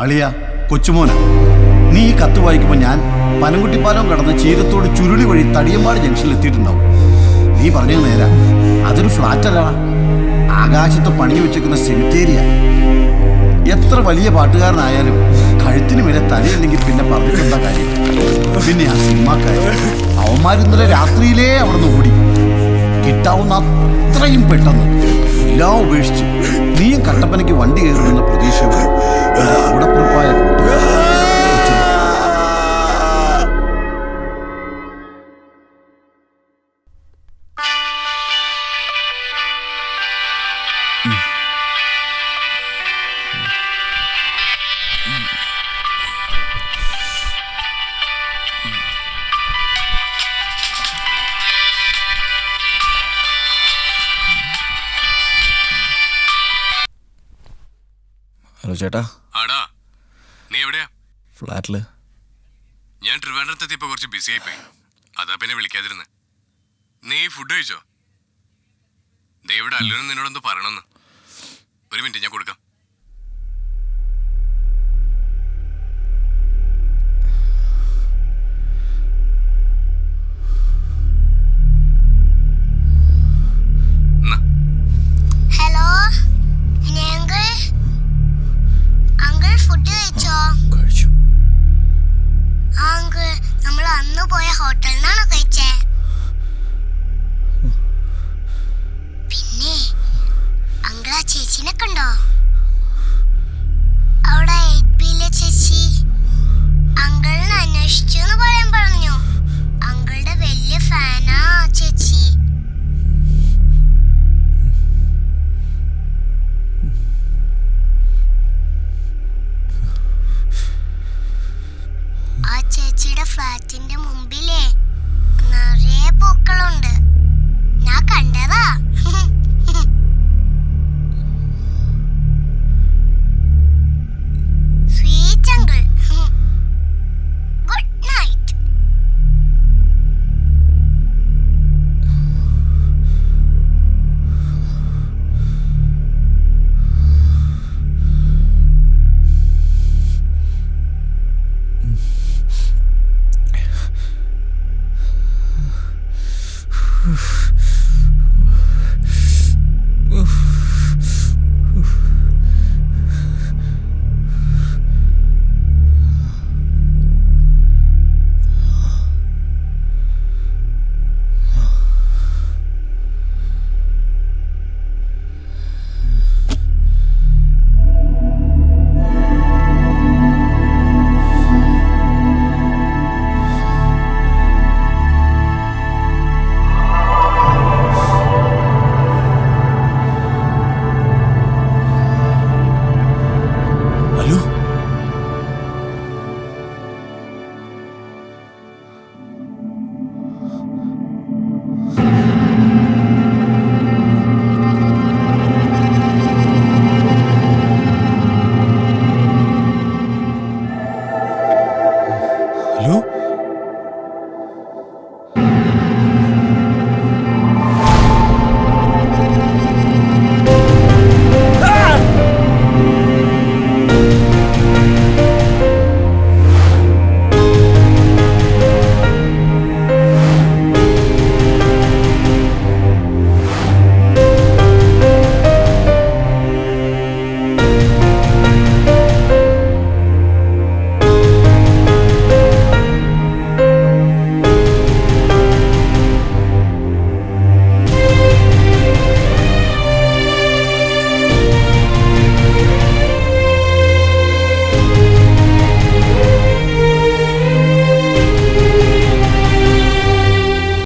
അളിയ കൊച്ചുമോന, നീ ഈ കത്ത് വായിക്കുമ്പോൾ ഞാൻ പനംകുട്ടിപ്പാലം കടന്ന് ചീരത്തോട് ചുരുളി വഴി തടിയമ്പാട് ജംഗ്ഷനിൽ എത്തിയിട്ടുണ്ടാവും. നീ പറഞ്ഞത് നേരാ, അതൊരു ഫ്ലാറ്റല്ല, ആകാശത്ത് പണിഞ്ഞു വെച്ചേക്കുന്ന സെമിത്തേരിയ. എത്ര വലിയ പാട്ടുകാരനായാലും കഴുത്തിന് മേലെ തലയില്ലെങ്കിൽ പിന്നെ പറഞ്ഞിട്ടെന്താ കാര്യം? പിന്നെ ആ സിനിമാക്കാര് അവന്മാരിന്നലെ രാത്രിയിലേ അവിടെ നിന്ന് ഓടി. കിട്ടാവുന്ന അത്രയും പെട്ടെന്ന് എല്ലാം ഉപേക്ഷിച്ച് നീയും കട്ടപ്പനയ്ക്ക് വണ്ടി കയറുമെന്ന പ്രതീക്ഷയോടെ കൂടപ്പുറപ്പായ ഹലോ ചേട്ടാ. ആടാ, നീ എവിടെയാ? ഫ്ലാറ്റില്. ഞാൻ ട്രിവാൻഡ്രത്തെത്തിയപ്പോ കുറച്ച് ബിസി ആയിപ്പോയി, അതാ പിന്നെ വിളിക്കാതിരുന്ന്. നീ ഫുഡ് കഴിച്ചോ? ദേ ഇവിടെ അല്ലൂരും നിന്നോടൊന്ന് പറയണമെന്ന്. ഒരു മിനിറ്റ്, ഞാൻ കൊടുക്കാം. ഹലോ അങ്കിൾ, ഫുഡ് കഴിച്ചോ? അങ്കിൾ, നമ്മൾ അന്ന് പോയ ഹോട്ടലിൽ നിന്നാണോ കഴിച്ചേ? പിന്നെ അങ്കിൾ, ആ ചേച്ചിനെ കണ്ടോ? അവിടെ 8B ചേച്ചി അങ്കിളിനെ അന്വേഷിച്ചു എന്ന്